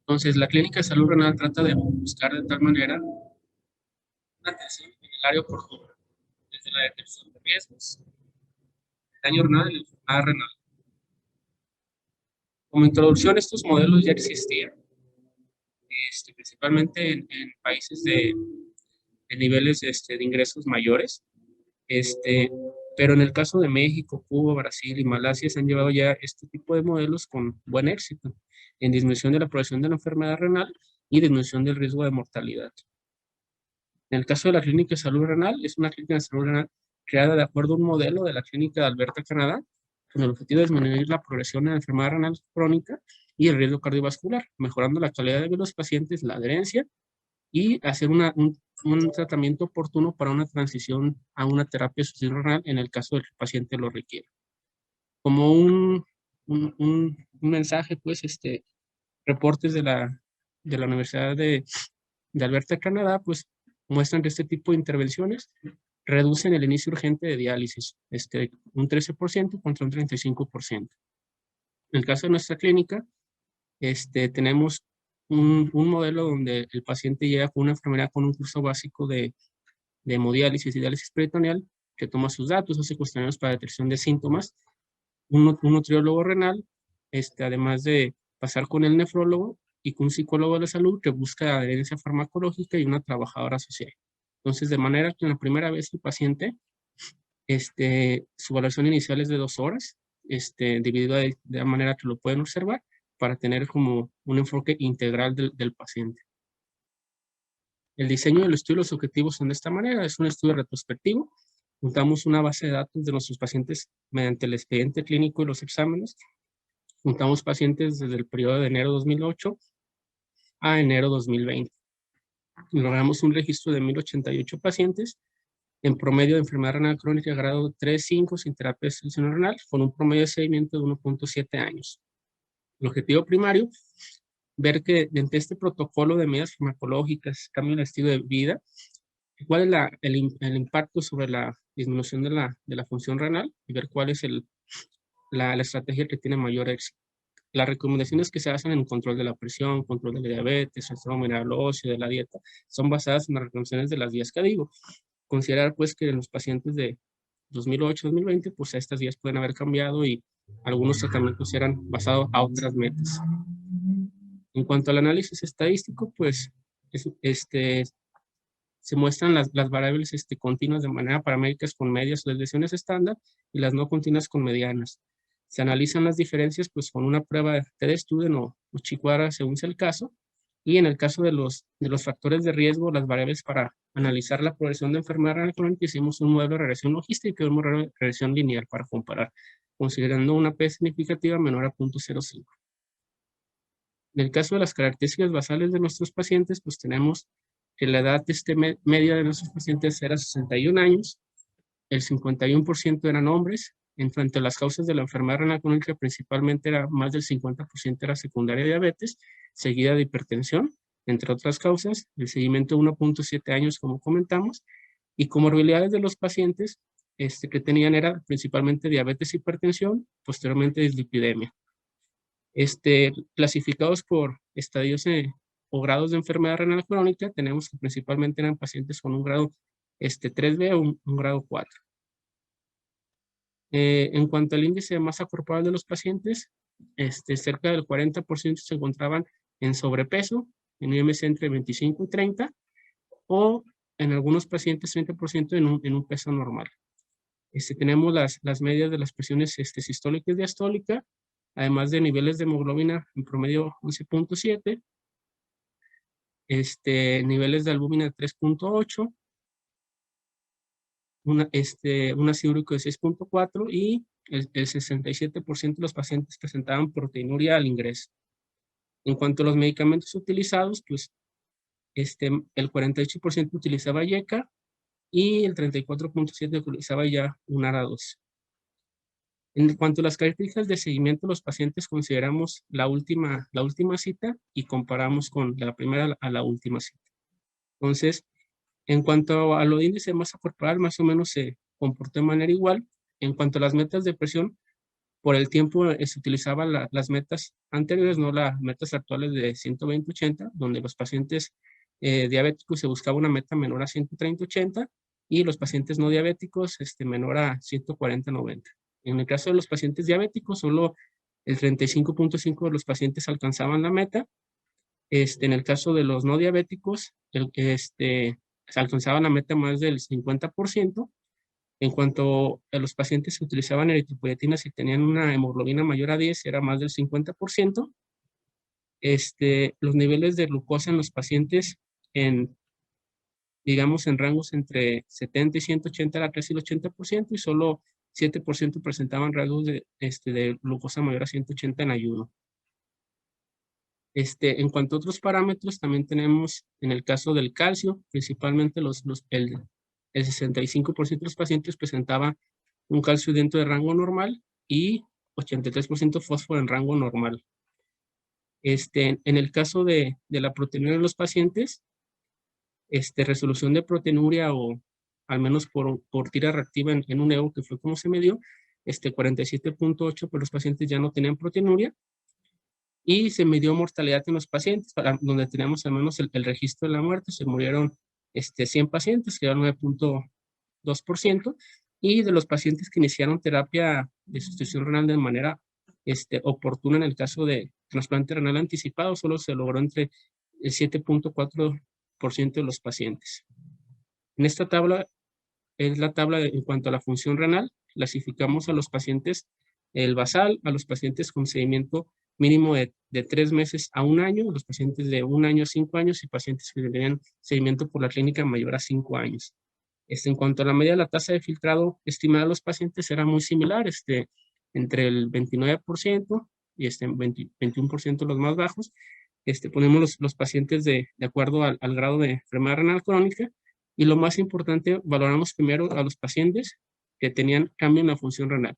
Entonces, la Clínica de Salud Renal trata de buscar de tal manera una atención en el área oportuna, desde la detección de riesgos, daño renal y la enfermedad renal. Como introducción, estos modelos ya existían, principalmente en países de niveles de ingresos mayores, pero en el caso de México, Cuba, Brasil y Malasia se han llevado ya este tipo de modelos con buen éxito en disminución de la progresión de la enfermedad renal y disminución del riesgo de mortalidad. En el caso de la Clínica de Salud Renal, es una clínica de salud renal creada de acuerdo a un modelo de la Clínica de Alberta, Canadá, con el objetivo de disminuir la progresión de la enfermedad renal crónica y el riesgo cardiovascular, mejorando la calidad de vida de los pacientes, la adherencia y hacer un tratamiento oportuno para una transición a una terapia sustitutiva renal en el caso de que el paciente lo requiera. Como un mensaje, pues, reportes de la Universidad de Alberta, Canadá, pues, muestran que este tipo de intervenciones reducen el inicio urgente de diálisis, un 13% contra un 35%. En el caso de nuestra clínica, tenemos un modelo donde el paciente llega con una enfermedad con un curso básico de hemodiálisis y diálisis peritoneal, que toma sus datos, hace cuestionarios para detección de síntomas, un nutriólogo renal, además de pasar con el nefrólogo y con un psicólogo de la salud que busca adherencia farmacológica y una trabajadora social. Entonces, de manera que en la primera vez el paciente, su evaluación inicial es de 2 horas, dividido de manera que lo pueden observar, para tener como un enfoque integral del paciente. El diseño del estudio y los objetivos son de esta manera. Es un estudio retrospectivo. Juntamos una base de datos de nuestros pacientes mediante el expediente clínico y los exámenes. Juntamos pacientes desde el periodo de enero 2008 a enero 2020. Logramos un registro de 1,088 pacientes en promedio de enfermedad renal crónica grado 3-5 sin terapia de sustitución renal, con un promedio de seguimiento de 1.7 años. El objetivo primario, ver que dentro de este protocolo de medidas farmacológicas, cambio en el estilo de vida, cuál es el impacto sobre la disminución de la función renal y ver cuál es la estrategia que tiene mayor éxito. Las recomendaciones que se hacen en control de la presión, control de la diabetes, el estado mineral óseo, de la dieta, son basadas en las recomendaciones de las guías que digo. Considerar pues que en los pacientes de 2008-2020, pues estas guías pueden haber cambiado y algunos tratamientos eran basados a otras metas. En cuanto al análisis estadístico, pues se muestran las variables continuas de manera paramétricas con medias o desviaciones estándar y las no continuas con medianas. Se analizan las diferencias pues con una prueba de T-de-Student o Chihuahua según sea el caso, y en el caso de los factores de riesgo, las variables para analizar la progresión de enfermedad renal crónica, hicimos un modelo de regresión logística y un modelo de regresión lineal para comparar, considerando una P significativa menor a 0.05. En el caso de las características basales de nuestros pacientes, pues tenemos que la edad media de nuestros pacientes era 61 años, el 51% eran hombres. En cuanto a las causas de la enfermedad renal crónica, principalmente era más del 50% era secundaria diabetes, seguida de hipertensión, entre otras causas, el seguimiento de 1.7 años, como comentamos, y comorbilidades de los pacientes que tenían era principalmente diabetes, hipertensión, posteriormente dislipidemia. Clasificados por estadios o grados de enfermedad renal crónica, tenemos que principalmente eran pacientes con un grado 3B o un grado 4. En cuanto al índice de masa corporal de los pacientes, cerca del 40% se encontraban en sobrepeso, en IMC entre 25 y 30, o en algunos pacientes 30% en un peso normal. Tenemos las medias de las presiones sistólica y diastólica, además de niveles de hemoglobina en promedio 11.7, niveles de albúmina 3.8, un ácido úrico de 6.4 y el 67% de los pacientes presentaban proteinuria al ingreso. En cuanto a los medicamentos utilizados, pues el 48% utilizaba YECA y el 34.7% utilizaba ya un ARA-2. En cuanto a las características de seguimiento, los pacientes consideramos la última cita y comparamos con la primera a la última cita. Entonces, en cuanto a lo de índice de masa corporal, más o menos se comportó de manera igual. En cuanto a las metas de presión, por el tiempo se utilizaban las metas anteriores, no las metas actuales de 120-80, donde los pacientes diabéticos se buscaba una meta menor a 130-80 y los pacientes no diabéticos menor a 140-90. En el caso de los pacientes diabéticos, solo el 35.5% de los pacientes alcanzaban la meta. En el caso de los no diabéticos, se alcanzaba la meta más del 50%. En cuanto a los pacientes que utilizaban eritropoyetina, si tenían una hemoglobina mayor a 10, era más del 50%. Los niveles de glucosa en los pacientes digamos, en rangos entre 70 y 180 era casi el 80% y solo 7% presentaban rasgos de glucosa mayor a 180 en ayuno. En cuanto a otros parámetros, también tenemos en el caso del calcio, principalmente el 65% de los pacientes presentaba un calcio dentro de rango normal y 83% fósforo en rango normal. En el caso de la proteinuria de los pacientes, resolución de proteinuria o al menos por tira reactiva en un EVO, que fue como se midió, 47.8, pues los pacientes ya no tenían proteinuria. Y se midió mortalidad en los pacientes, donde teníamos al menos el registro de la muerte. Se murieron 100 pacientes, que era 9.2%, y de los pacientes que iniciaron terapia de sustitución renal de manera oportuna en el caso de trasplante renal anticipado, solo se logró entre el 7.4% de los pacientes. En esta tabla es la tabla en cuanto a la función renal. Clasificamos a los pacientes el basal, a los pacientes con seguimiento mínimo de 3 meses a 1 año, los pacientes de 1 año a 5 años y pacientes que tenían seguimiento por la clínica mayor a 5 años. En cuanto a la media de la tasa de filtrado estimada de los pacientes era muy similar, entre el 29% y 21% los más bajos. Ponemos los pacientes de acuerdo al grado de enfermedad renal crónica y lo más importante, valoramos primero a los pacientes que tenían cambio en la función renal.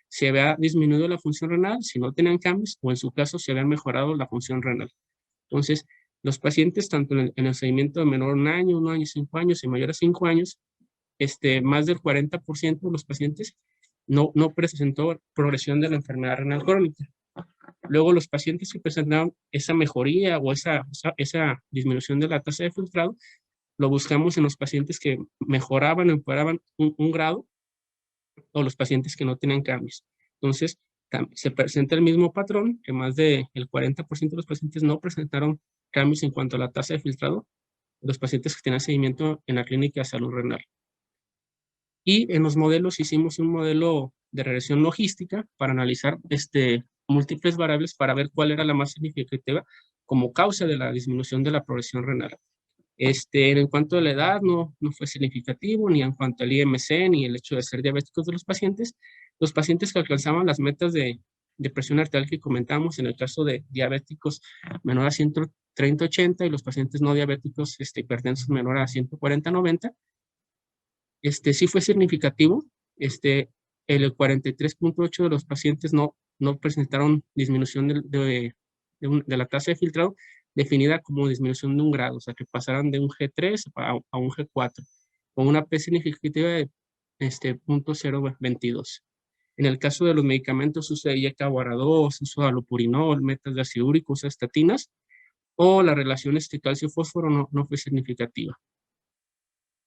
Si había disminuido la función renal, si no tenían cambios, o en su caso, si habían mejorado la función renal. Entonces, los pacientes, tanto en el seguimiento de menor a 1 año, 1 año y 5 años, y mayor a 5 años, más del 40% de los pacientes no presentó progresión de la enfermedad renal crónica. Luego, los pacientes que presentaron esa mejoría o esa disminución de la tasa de filtrado, lo buscamos en los pacientes que mejoraban o empeoraban un grado, o los pacientes que no tenían cambios. Entonces, se presenta el mismo patrón, que más del 40% de los pacientes no presentaron cambios en cuanto a la tasa de filtrado, los pacientes que tenían seguimiento en la clínica de salud renal. Y en los modelos hicimos un modelo de regresión logística para analizar múltiples variables para ver cuál era la más significativa como causa de la disminución de la progresión renal. En cuanto a la edad, no fue significativo, ni en cuanto al IMC, ni el hecho de ser diabéticos de los pacientes que alcanzaban las metas de presión arterial que comentamos, en el caso de diabéticos menor a 130-80 y los pacientes no diabéticos hipertensos menor a 140-90, sí fue significativo. El 43.8 de los pacientes no presentaron disminución de la tasa de filtrado, definida como disminución de 1 grado, o sea, que pasaran de un G3 a un G4, con una P significativa de 0.022. En el caso de los medicamentos, uso de YECA o ARA-2, uso de allopurinol, metas de ácido úrico, uso de estatinas, o la relación calcio-fósforo no fue significativa.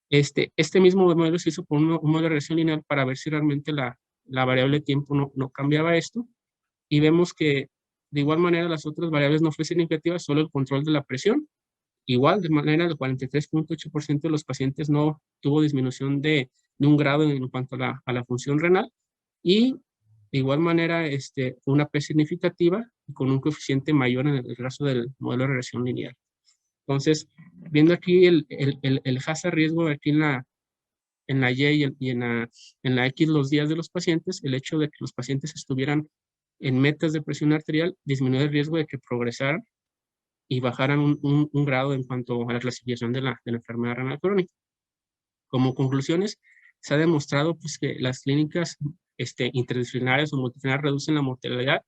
Este mismo modelo se hizo por un modelo de regresión lineal para ver si realmente la variable tiempo no cambiaba esto, y vemos que de igual manera las otras variables no fue significativa, solo el control de la presión. Igual, de manera, el 43.8% de los pacientes no tuvo disminución de 1 grado en cuanto a la función renal, y de igual manera una P significativa y con un coeficiente mayor en el caso del modelo de regresión lineal. Entonces, viendo aquí el hazard riesgo aquí en en la Y en la X los días de los pacientes, el hecho de que los pacientes estuvieran en metas de presión arterial disminuye el riesgo de que progresaran y bajaran un grado en cuanto a la clasificación de la enfermedad renal crónica. Como conclusiones, se ha demostrado pues, que las clínicas interdisciplinarias o multidisciplinarias reducen la mortalidad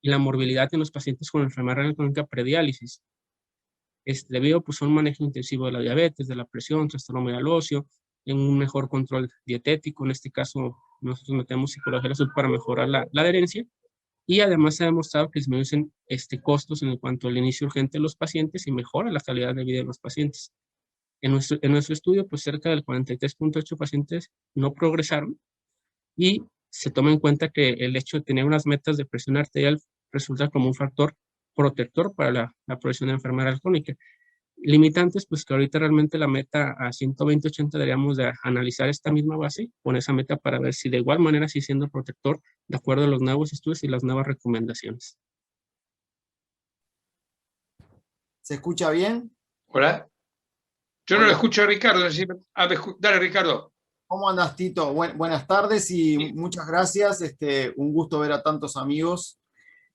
y la morbilidad en los pacientes con enfermedad renal crónica prediálisis, debido pues, a un manejo intensivo de la diabetes, de la presión, trastorno medial óseo, en un mejor control dietético. En este caso, nosotros metemos psicología de la salud para mejorar la adherencia, y además se ha demostrado que disminuyen costos en cuanto al inicio urgente de los pacientes y mejora la calidad de vida de los pacientes. En nuestro estudio, pues cerca del 43.8% pacientes no progresaron, y se toma en cuenta que el hecho de tener unas metas de presión arterial resulta como un factor protector para la progresión de enfermedad crónica. Limitantes, pues que ahorita realmente la meta a 120-80 deberíamos de analizar esta misma base con esa meta para ver si de igual manera sigue siendo protector de acuerdo a los nuevos estudios y las nuevas recomendaciones. ¿Se escucha bien? Hola. Yo no lo escucho a Ricardo. Dale, Ricardo. ¿Cómo andas, Tito? Buenas tardes y muchas gracias. Un gusto ver a tantos amigos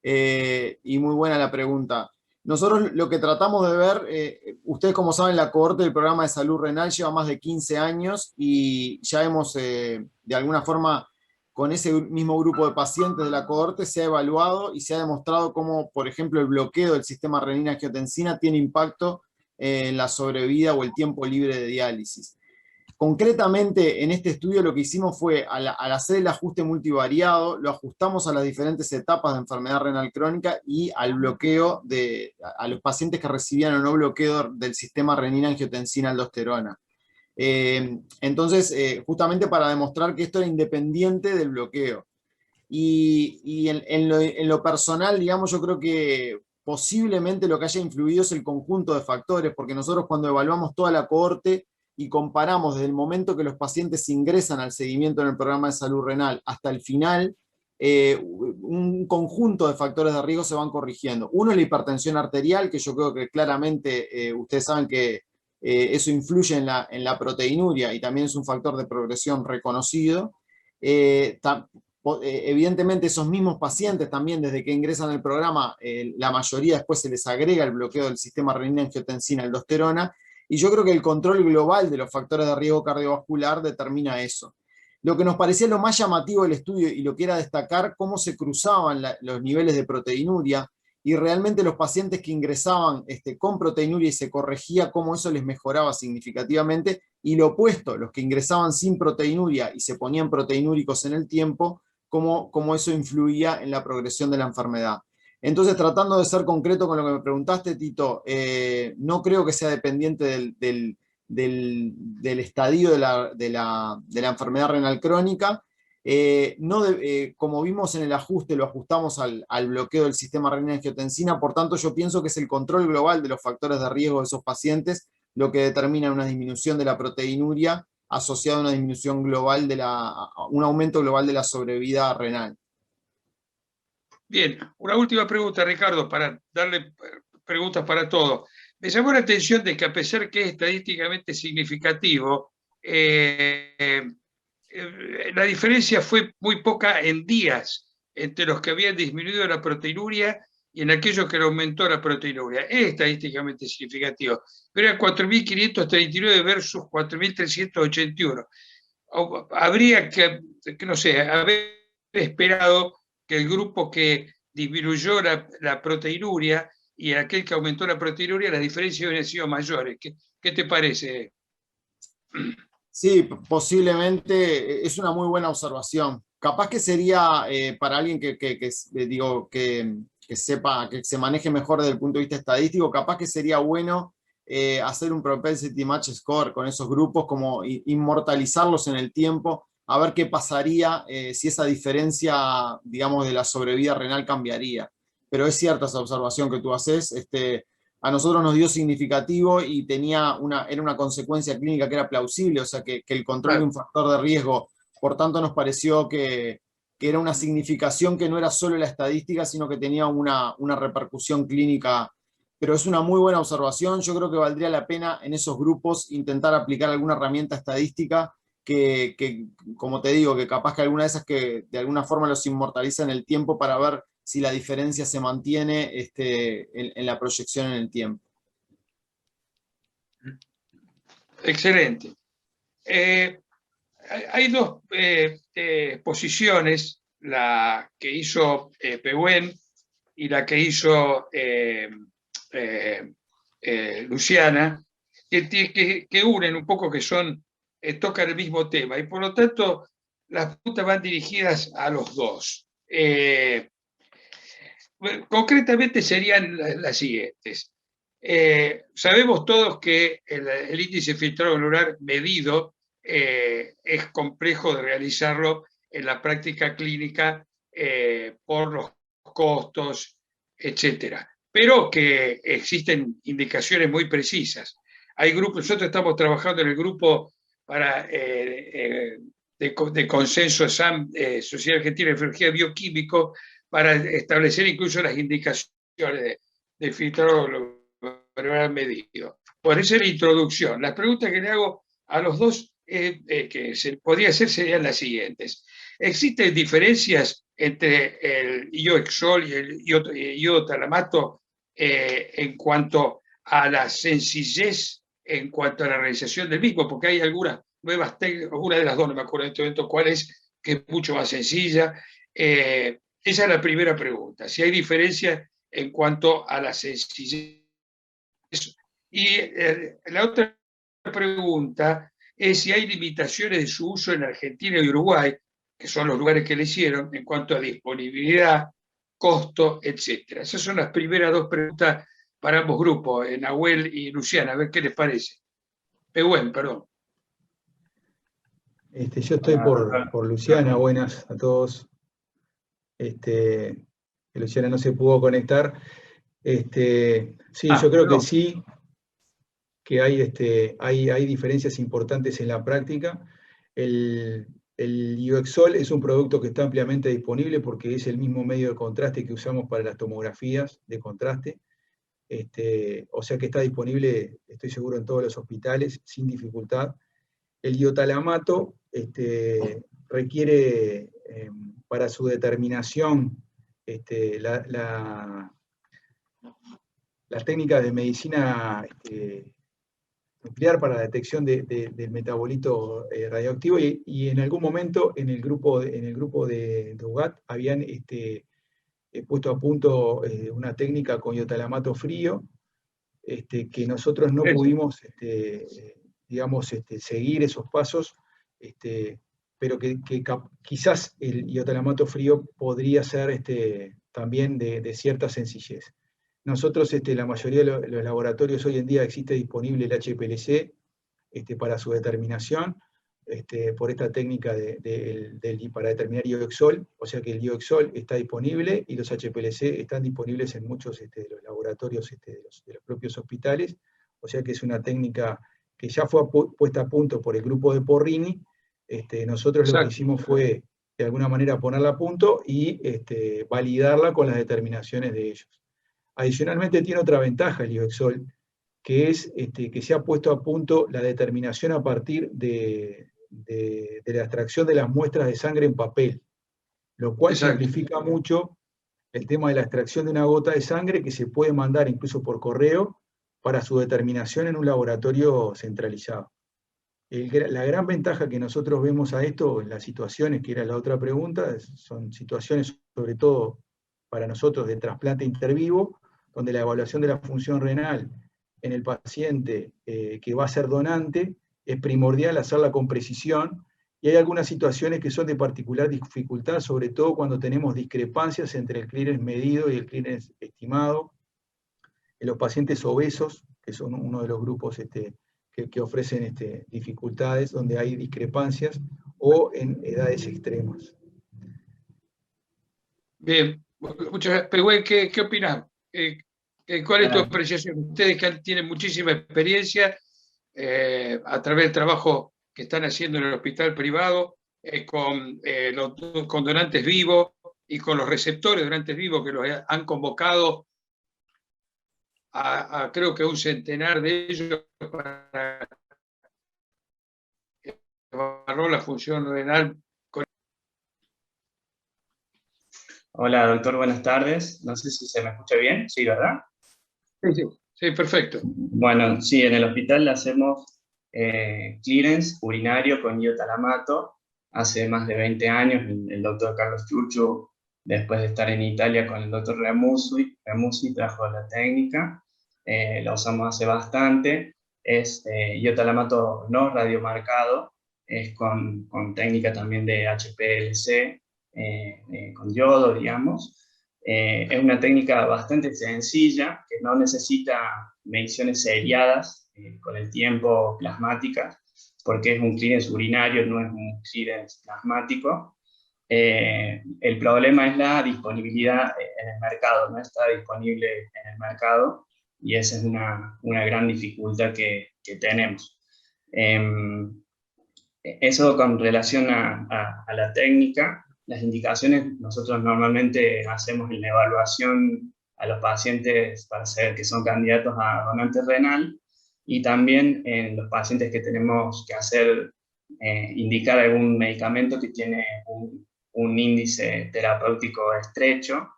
y muy buena la pregunta. Nosotros lo que tratamos de ver, ustedes como saben, la cohorte del programa de salud renal lleva más de 15 años y ya hemos, de alguna forma, con ese mismo grupo de pacientes de la cohorte, se ha evaluado y se ha demostrado cómo, por ejemplo, el bloqueo del sistema renina-angiotensina tiene impacto en la sobrevida o el tiempo libre de diálisis. Concretamente, en este estudio lo que hicimos fue, al hacer el ajuste multivariado, lo ajustamos a las diferentes etapas de enfermedad renal crónica y al bloqueo a los pacientes que recibían o no bloqueo del sistema renina-angiotensina-aldosterona. Entonces, justamente para demostrar que esto era independiente del bloqueo. Y en lo personal, digamos, yo creo que posiblemente lo que haya influido es el conjunto de factores, porque nosotros cuando evaluamos toda la cohorte y comparamos desde el momento que los pacientes ingresan al seguimiento en el programa de salud renal hasta el final, un conjunto de factores de riesgo se van corrigiendo. Uno es la hipertensión arterial, que yo creo que claramente ustedes saben que eso influye en la proteinuria y también es un factor de progresión reconocido. Evidentemente esos mismos pacientes también desde que ingresan al programa, la mayoría después se les agrega el bloqueo del sistema renina-angiotensina-aldosterona, y yo creo que el control global de los factores de riesgo cardiovascular determina eso. Lo que nos parecía lo más llamativo del estudio y lo que era destacar cómo se cruzaban los niveles de proteinuria, y realmente los pacientes que ingresaban con proteinuria y se corregía, cómo eso les mejoraba significativamente, y lo opuesto, los que ingresaban sin proteinuria y se ponían proteinúricos en el tiempo, cómo eso influía en la progresión de la enfermedad. Entonces, tratando de ser concreto con lo que me preguntaste, Tito, no creo que sea dependiente del estadio de la enfermedad renal crónica. Como vimos en el ajuste, lo ajustamos al bloqueo del sistema renina-angiotensina, por tanto yo pienso que es el control global de los factores de riesgo de esos pacientes lo que determina una disminución de la proteinuria asociada a una disminución global un aumento global de la sobrevida renal. Bien, una última pregunta, Ricardo, para darle preguntas para todos. Me llamó la atención de que a pesar que es estadísticamente significativo, la diferencia fue muy poca en días entre los que habían disminuido la proteinuria y en aquellos que aumentó la proteinuria. Es estadísticamente significativo, pero era 4.539 versus 4.381. Habría que, no sé, haber esperado que el grupo que disminuyó la proteinuria y aquel que aumentó la proteinuria, las diferencias hubieran sido mayores. ¿Qué te parece? Sí, posiblemente es una muy buena observación. Capaz que sería para alguien que sepa, que se maneje mejor desde el punto de vista estadístico, capaz que sería bueno hacer un propensity match score con esos grupos, como inmortalizarlos en el tiempo, a ver qué pasaría si esa diferencia, digamos, de la sobrevida renal cambiaría. Pero es cierta esa observación que tú haces. A nosotros nos dio significativo y era una consecuencia clínica que era plausible, o sea que el control de un factor de riesgo, por tanto nos pareció que era una significación que no era solo la estadística, sino que tenía una repercusión clínica. Pero es una muy buena observación. Yo creo que valdría la pena en esos grupos intentar aplicar alguna herramienta estadística como te digo, que capaz que alguna de esas que de alguna forma los inmortaliza en el tiempo para ver si la diferencia se mantiene en la proyección en el tiempo. Excelente. Hay dos posiciones, la que hizo Pehuen y la que hizo Luciana, que unen un poco, que son, tocan el mismo tema, y por lo tanto las preguntas van dirigidas a los dos. Concretamente serían las siguientes. Sabemos todos que el índice filtrado glomerular medido es complejo de realizarlo en la práctica clínica por los costos, etcétera, pero que existen indicaciones muy precisas. Hay grupos, nosotros estamos trabajando en el grupo para, de consenso Sociedad Argentina de Enfermología Bioquímico, para establecer incluso las indicaciones de filtrado glomerular medido. Por eso es la introducción. Las preguntas que le hago a los dos que se podría hacer serían las siguientes. ¿Existen diferencias entre el ioxol y el iodotalamato en cuanto a la sencillez, en cuanto a la realización del mismo? Porque hay algunas nuevas técnicas, una de las dos, no me acuerdo en este momento cuál es, que es mucho más sencilla. Esa es la primera pregunta, si hay diferencia en cuanto a la sencillez. Y la otra pregunta es si hay limitaciones de su uso en Argentina y Uruguay, que son los lugares que le hicieron, en cuanto a disponibilidad, costo, etc. Esas son las primeras dos preguntas para ambos grupos, Nahuel y Luciana, a ver qué les parece. Pehuen, perdón. Yo estoy por Luciana, buenas a todos. Luciana no se pudo conectar. Sí, yo creo que sí, que hay diferencias importantes en la práctica. El ioxol es un producto que está ampliamente disponible porque es el mismo medio de contraste que usamos para las tomografías de contraste. O sea que está disponible, estoy seguro, en todos los hospitales sin dificultad. El iodotalamato requiere, para su determinación, las técnicas de medicina nuclear para la detección del metabolito radioactivo, y en algún momento en el grupo de UGAT habían puesto a punto una técnica con iodotalamato frío, que nosotros no pudimos seguir esos pasos, pero que quizás el iodotalamato frío podría ser también de cierta sencillez. Nosotros, la mayoría de los laboratorios hoy en día existe disponible el HPLC para su determinación, por esta técnica para determinar ioxol, o sea que el ioxol está disponible y los HPLC están disponibles en muchos de los laboratorios de los propios hospitales, o sea que es una técnica que ya fue puesta a punto por el grupo de Porrini. Nosotros lo que hicimos fue, de alguna manera, ponerla a punto y validarla con las determinaciones de ellos. Adicionalmente tiene otra ventaja el ioxol, que es que se ha puesto a punto la determinación a partir de la extracción de las muestras de sangre en papel, lo cual simplifica mucho el tema de la extracción de una gota de sangre que se puede mandar incluso por correo para su determinación en un laboratorio centralizado. La gran ventaja que nosotros vemos a esto en las situaciones, que era la otra pregunta, son situaciones sobre todo para nosotros de trasplante intervivo, donde la evaluación de la función renal en el paciente que va a ser donante es primordial hacerla con precisión, y hay algunas situaciones que son de particular dificultad, sobre todo cuando tenemos discrepancias entre el clearance medido y el clearance estimado. En los pacientes obesos, que son uno de los grupos que ofrecen dificultades, donde hay discrepancias, o en edades extremas. Bien, muchas gracias. Pehuen, ¿qué opinas? ¿Cuál es tu apreciación? Ustedes que tienen muchísima experiencia a través del trabajo que están haciendo en el hospital privado, con donantes vivos y con los receptores de donantes vivos que los han convocado a creo que un centenar de ellos para evaluó la función renal. Hola, doctor, buenas tardes. No sé si se me escucha bien. Sí, ¿verdad? Sí, sí. Sí, perfecto. Bueno, sí, en el hospital le hacemos clearance urinario con iotalamato hace más de 20 años. El doctor Carlos Chuchu, después de estar en Italia con el doctor Remusi trajo la técnica. La usamos hace bastante. Es iotalamato no radiomarcado, es con técnica también de HPLC, con yodo, digamos. Es una técnica bastante sencilla, que no necesita mediciones seriadas con el tiempo plasmáticas, porque es un clearance urinario, no es un clearance plasmático. El problema es la disponibilidad en el mercado, no está disponible en el mercado, y esa es una gran dificultad que tenemos. Eso con relación a la técnica. Las indicaciones, nosotros normalmente hacemos la evaluación a los pacientes para saber que son candidatos a donante renal, y también en los pacientes que tenemos que hacer, indicar algún medicamento que tiene un índice terapéutico estrecho,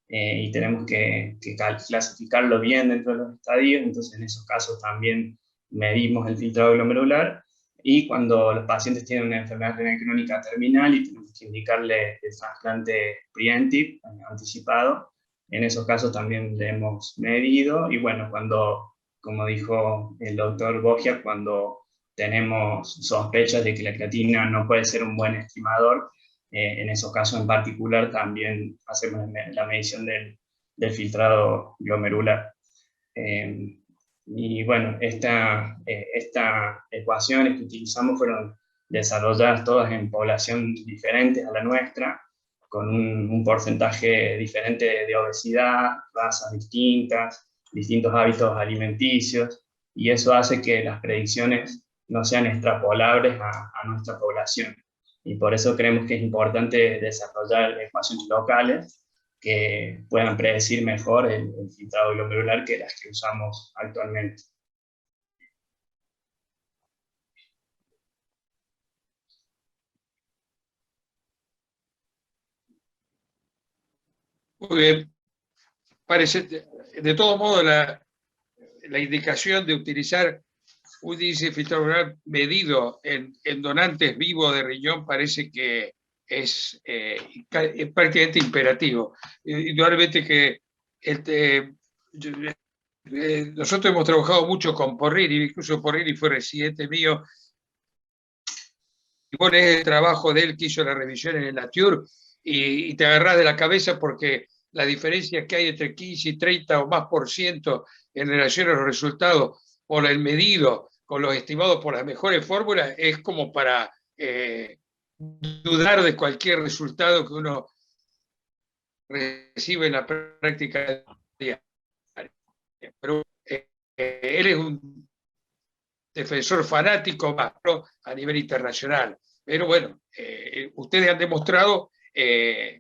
y tenemos que clasificarlo bien dentro de los estadios. Entonces en esos casos también medimos el filtrado glomerular. Y cuando los pacientes tienen una enfermedad renal crónica terminal y tenemos que indicarle el trasplante preemptive, anticipado, en esos casos también le hemos medido. Y bueno, cuando, como dijo el doctor Bogia, cuando tenemos sospechas de que la creatina no puede ser un buen estimador, en esos casos en particular también hacemos la medición del filtrado glomerular. Y bueno, estas ecuaciones que utilizamos fueron desarrolladas todas en población diferentes a la nuestra, con un porcentaje diferente de obesidad, razas distintas, distintos hábitos alimenticios, y eso hace que las predicciones no sean extrapolables a nuestra población. Y por eso creemos que es importante desarrollar ecuaciones locales que puedan predecir mejor el filtrado glomerular que las que usamos actualmente. Muy bien. Parece, de todo modo, la indicación de utilizar un índice de filtrado glomerular medido en donantes vivos de riñón parece que es prácticamente imperativo. Indudablemente que nosotros hemos trabajado mucho con Porrini, incluso Porrini fue residente mío, y bueno, es el trabajo de él que hizo la revisión en el Nature, y te agarrás de la cabeza porque la diferencia que hay entre 15 y 30 o más por ciento en relación a los resultados por el medido con los estimados por las mejores fórmulas es como para dudar de cualquier resultado que uno recibe en la práctica diaria. Pero él es un defensor fanático más a nivel internacional. Pero bueno, ustedes han demostrado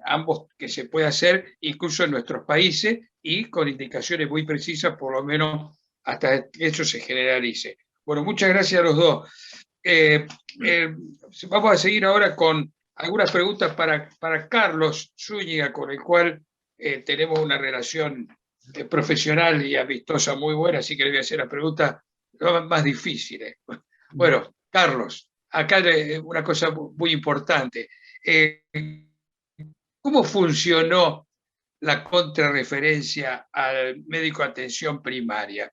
ambos que se puede hacer incluso en nuestros países y con indicaciones muy precisas, por lo menos hasta que eso se generalice. Bueno, muchas gracias a los dos. Vamos a seguir ahora con algunas preguntas para Carlos Zúñiga, con el cual tenemos una relación profesional y amistosa muy buena, así que le voy a hacer las preguntas más difíciles. Bueno, Carlos, acá una cosa muy importante. ¿Cómo funcionó la contrarreferencia al médico de atención primaria?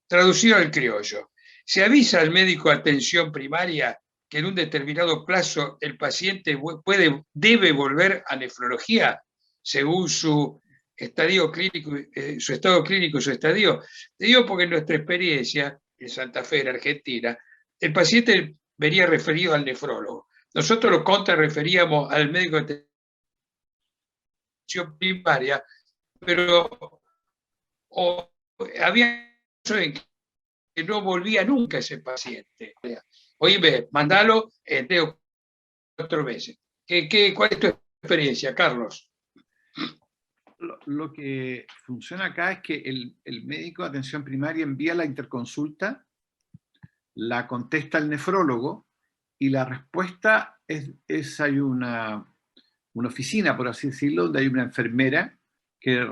Traducido al criollo, se avisa al médico de atención primaria que en un determinado plazo el paciente debe volver a nefrología según su estadio clínico, su estado clínico, su estadio. Te digo porque en nuestra experiencia en Santa Fe, en Argentina, el paciente venía referido al nefrólogo. Nosotros lo contrarreferíamos al médico de atención primaria, pero había en que no volvía nunca ese paciente. Oíme, mandalo en 3 o 4 meses. ¿Cuál es tu experiencia, Carlos? Lo que funciona acá es que el médico de atención primaria envía la interconsulta, la contesta el nefrólogo, y la respuesta hay una oficina, por así decirlo, donde hay una enfermera que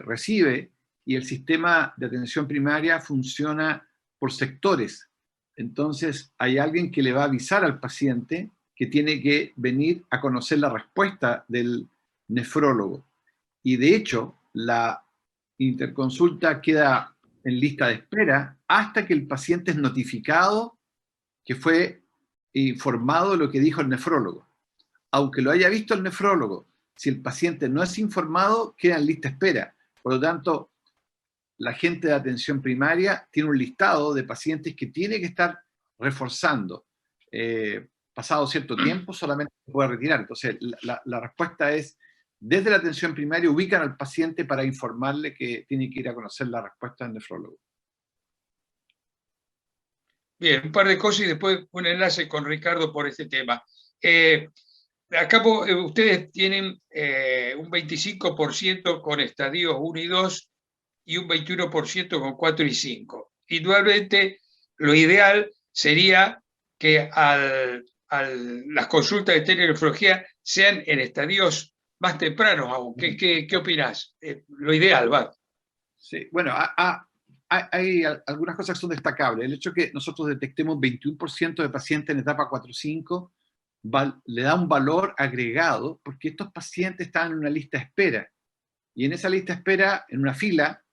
recibe, y el sistema de atención primaria funciona por sectores. Entonces hay alguien que le va a avisar al paciente que tiene que venir a conocer la respuesta del nefrólogo. Y de hecho, la interconsulta queda en lista de espera hasta que el paciente es notificado que fue informado de lo que dijo el nefrólogo. Aunque lo haya visto el nefrólogo, si el paciente no es informado, queda en lista de espera. Por lo tanto, la gente de atención primaria tiene un listado de pacientes que tiene que estar reforzando. Pasado cierto tiempo, solamente se puede retirar. Entonces, la respuesta es, desde la atención primaria ubican al paciente para informarle que tiene que ir a conocer la respuesta del nefrólogo. Bien, un par de cosas y después un enlace con Ricardo por este tema. Acá ustedes tienen un 25% con estadios 1 y 2 y un 21% con 4 y 5. Indudablemente, lo ideal sería que las consultas de telenefrología sean en estadios más tempranos aún. ¿Qué opinás? Lo ideal, va. Sí, bueno, hay algunas cosas que son destacables. El hecho de que nosotros detectemos 21% de pacientes en etapa 4-5 le da un valor agregado, porque estos pacientes están en una lista de espera. Y en esa lista de espera, en una fila,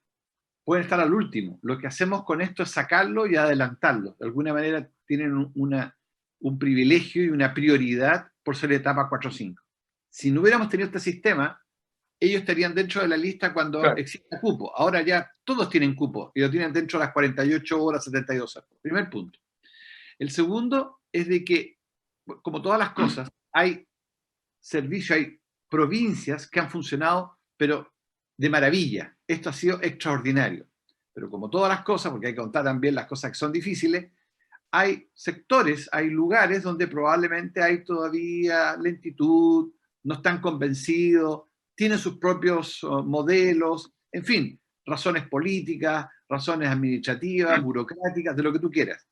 pueden estar al último. Lo que hacemos con esto es sacarlo y adelantarlo. De alguna manera tienen un privilegio y una prioridad por ser etapa 4-5. Si no hubiéramos tenido este sistema, ellos estarían dentro de la lista cuando exista cupo. Ahora ya todos tienen cupo y lo tienen dentro de las 48 horas, 72 horas. Primer punto. El segundo es de que, como todas las cosas, hay servicios, hay provincias que han funcionado, pero de maravilla. Esto ha sido extraordinario. Pero como todas las cosas, porque hay que contar también las cosas que son difíciles, hay sectores, hay lugares donde probablemente hay todavía lentitud, no están convencidos, tienen sus propios modelos, en fin, razones políticas, razones administrativas, burocráticas, de lo que tú quieras.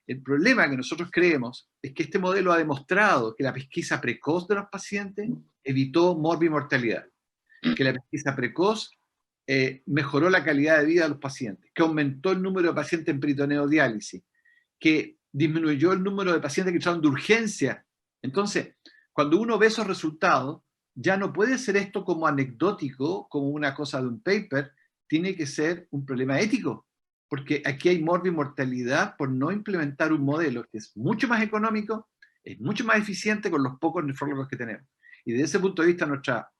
El problema que nosotros creemos es que este modelo ha demostrado que la pesquisa precoz de los pacientes evitó morbimortalidad, que la pesquisa precoz mejoró la calidad de vida de los pacientes, que aumentó el número de pacientes en peritoneodiálisis, que disminuyó el número de pacientes que entraron de urgencia. Entonces, cuando uno ve esos resultados, ya no puede ser esto como anecdótico, como una cosa de un paper, tiene que ser un problema ético, porque aquí hay morbimortalidad por no implementar un modelo que es mucho más económico, es mucho más eficiente con los pocos nefrólogos que tenemos. Y desde ese punto de vista, nuestra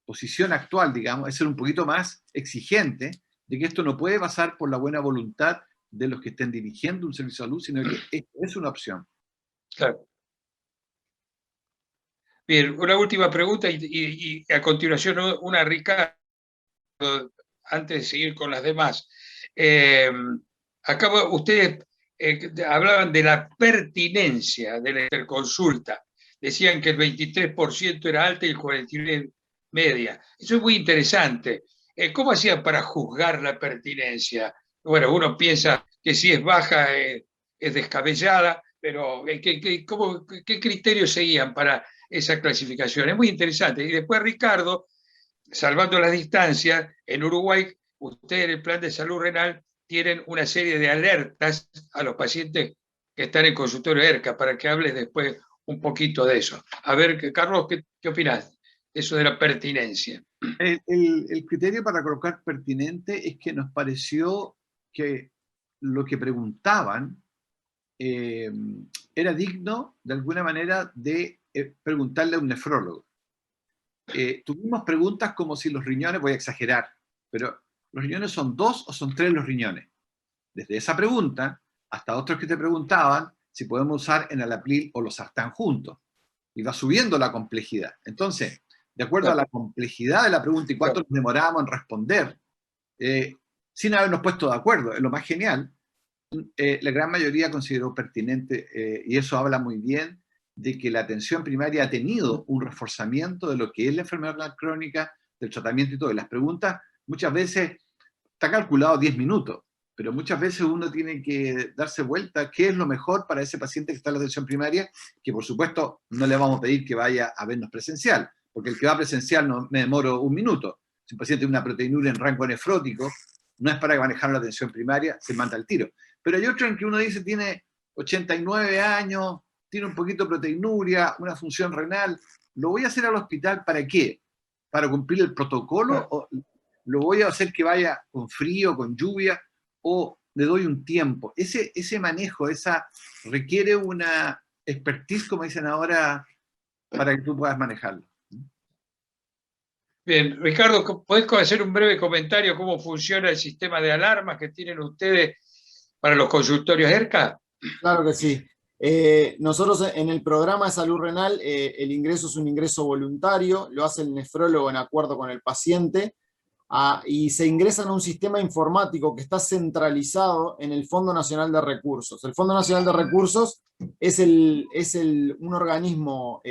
posición actual, digamos, es ser un poquito más exigente de que esto no puede pasar por la buena voluntad de los que estén dirigiendo un servicio de salud, sino que esto es una opción. Claro. Bien, una última pregunta y a continuación una Ricardo, antes de seguir con las demás. Acá ustedes hablaban de la pertinencia de la interconsulta. Decían que el 23% era alta y el 49% media. Eso es muy interesante. ¿Cómo hacían para juzgar la pertinencia? Bueno, uno piensa que si es baja es descabellada, pero ¿qué criterios seguían para esa clasificación? Es muy interesante. Y después, Ricardo, salvando las distancias, en Uruguay, ustedes en el plan de salud renal tienen una serie de alertas a los pacientes que están en consultorio ERCA, para que hables después un poquito de eso. A ver, Carlos, ¿qué opinás de eso de la pertinencia? El criterio para colocar pertinente es que nos pareció que lo que preguntaban era digno, de alguna manera, de preguntarle a un nefrólogo. Tuvimos preguntas como si los riñones, voy a exagerar, pero ¿los riñones son 2 o son 3 los riñones? Desde esa pregunta hasta otros que te preguntaban si podemos usar enalapril o losartán juntos. Y va subiendo la complejidad. Entonces, de acuerdo a la complejidad de la pregunta y cuánto nos demorábamos en responder, sin habernos puesto de acuerdo, es lo más genial, la gran mayoría consideró pertinente, y eso habla muy bien de que la atención primaria ha tenido un reforzamiento de lo que es la enfermedad renal crónica, del tratamiento y todo. Y las preguntas muchas veces está calculado 10 minutos. pero muchas veces uno tiene que darse vuelta qué es lo mejor para ese paciente que está en la atención primaria, que por supuesto no le vamos a pedir que vaya a vernos presencial, porque el que va presencial no me demoro un minuto. Si un paciente tiene una proteinuria en rango nefrótico, no es para manejar la atención primaria, se manda al tiro. Pero hay otro en que uno dice tiene 89 años, tiene un poquito de proteinuria, una función renal, ¿lo voy a hacer al hospital para qué? ¿Para cumplir el protocolo? ¿O lo voy a hacer que vaya con frío, con lluvia? ¿O le doy un tiempo? Ese manejo, requiere una expertise, como dicen ahora, para que tú puedas manejarlo. Bien, Ricardo, ¿podés hacer un breve comentario cómo funciona el sistema de alarmas que tienen ustedes para los consultorios ERCA? Claro que sí. Nosotros en el programa de salud renal, el ingreso es un ingreso voluntario, lo hace el nefrólogo en acuerdo con el paciente, y se ingresan a un sistema informático que está centralizado en el Fondo Nacional de Recursos. El Fondo Nacional de Recursos es un organismo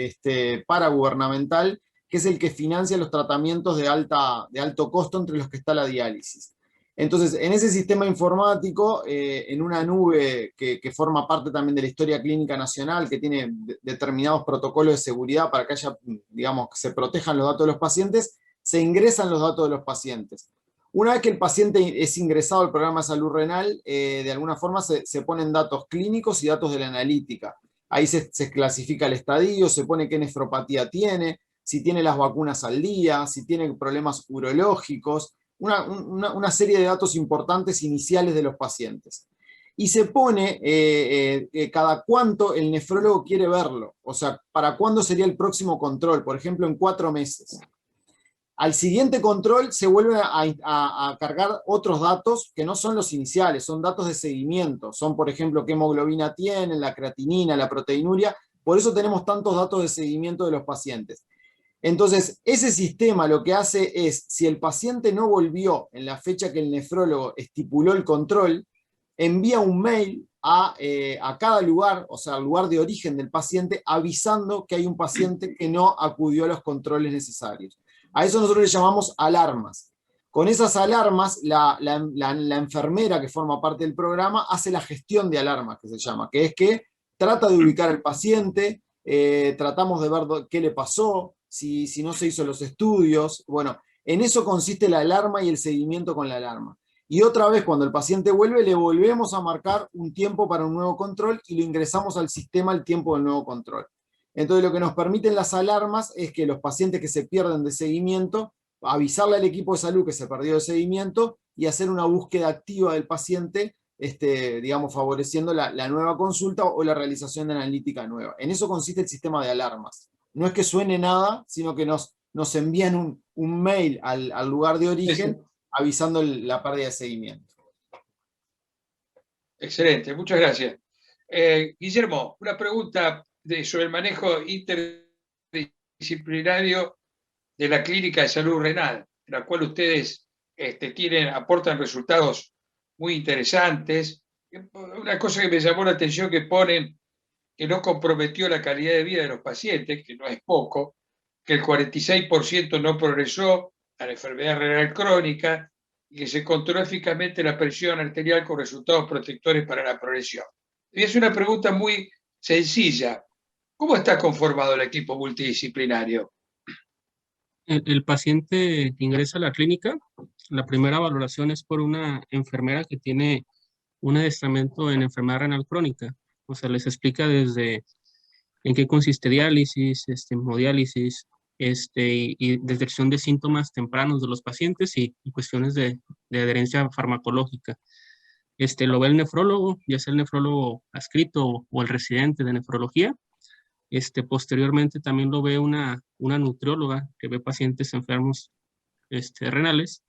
paragubernamental que es el que financia los tratamientos de alto costo, entre los que está la diálisis. Entonces, en ese sistema informático, en una nube que forma parte también de la historia clínica nacional, que tiene determinados protocolos de seguridad para que haya, digamos, que se protejan los datos de los pacientes, se ingresan los datos de los pacientes. Una vez que el paciente es ingresado al programa de salud renal, de alguna forma se ponen datos clínicos y datos de la analítica. Ahí se clasifica el estadio, se pone qué nefropatía tiene, si tiene las vacunas al día, si tiene problemas urológicos, una serie de datos importantes iniciales de los pacientes. Y se pone cada cuánto el nefrólogo quiere verlo, o sea, para cuándo sería el próximo control, por ejemplo, en 4 meses. Al siguiente control se vuelven a cargar otros datos que no son los iniciales, son datos de seguimiento. Son, por ejemplo, qué hemoglobina tienen, la creatinina, la proteinuria. Por eso tenemos tantos datos de seguimiento de los pacientes. Entonces, ese sistema lo que hace es, si el paciente no volvió en la fecha que el nefrólogo estipuló el control, envía un mail a cada lugar, o sea, al lugar de origen del paciente, avisando que hay un paciente que no acudió a los controles necesarios. A eso nosotros le llamamos alarmas. Con esas alarmas, la enfermera que forma parte del programa hace la gestión de alarmas, que se llama, que es que trata de ubicar al paciente, tratamos de ver qué le pasó, si no se hizo los estudios. Bueno, en eso consiste la alarma y el seguimiento con la alarma. Y otra vez, cuando el paciente vuelve, le volvemos a marcar un tiempo para un nuevo control y lo ingresamos al sistema al tiempo del nuevo control. Entonces, lo que nos permiten las alarmas es que los pacientes que se pierden de seguimiento, avisarle al equipo de salud que se perdió de seguimiento y hacer una búsqueda activa del paciente, digamos, favoreciendo la nueva consulta o la realización de analítica nueva. En eso consiste el sistema de alarmas. No es que suene nada, sino que nos envían un mail al lugar de origen avisando la pérdida de seguimiento. Excelente, muchas gracias. Guillermo, una pregunta sobre el manejo interdisciplinario de la clínica de salud renal, en la cual ustedes aportan resultados muy interesantes. Una cosa que me llamó la atención que ponen que no comprometió la calidad de vida de los pacientes, que no es poco, que el 46% no progresó a la enfermedad renal crónica y que se controló eficazmente la presión arterial con resultados protectores para la progresión. Y es una pregunta muy sencilla. ¿Cómo está conformado el equipo multidisciplinario? El paciente que ingresa a la clínica, la primera valoración es por una enfermera que tiene un adiestramiento en enfermedad renal crónica. O sea, les explica desde en qué consiste diálisis, hemodiálisis, y detección de síntomas tempranos de los pacientes y cuestiones de adherencia farmacológica. Lo ve el nefrólogo, ya sea el nefrólogo adscrito o el residente de nefrología. Posteriormente también lo ve una nutrióloga que ve pacientes enfermos renales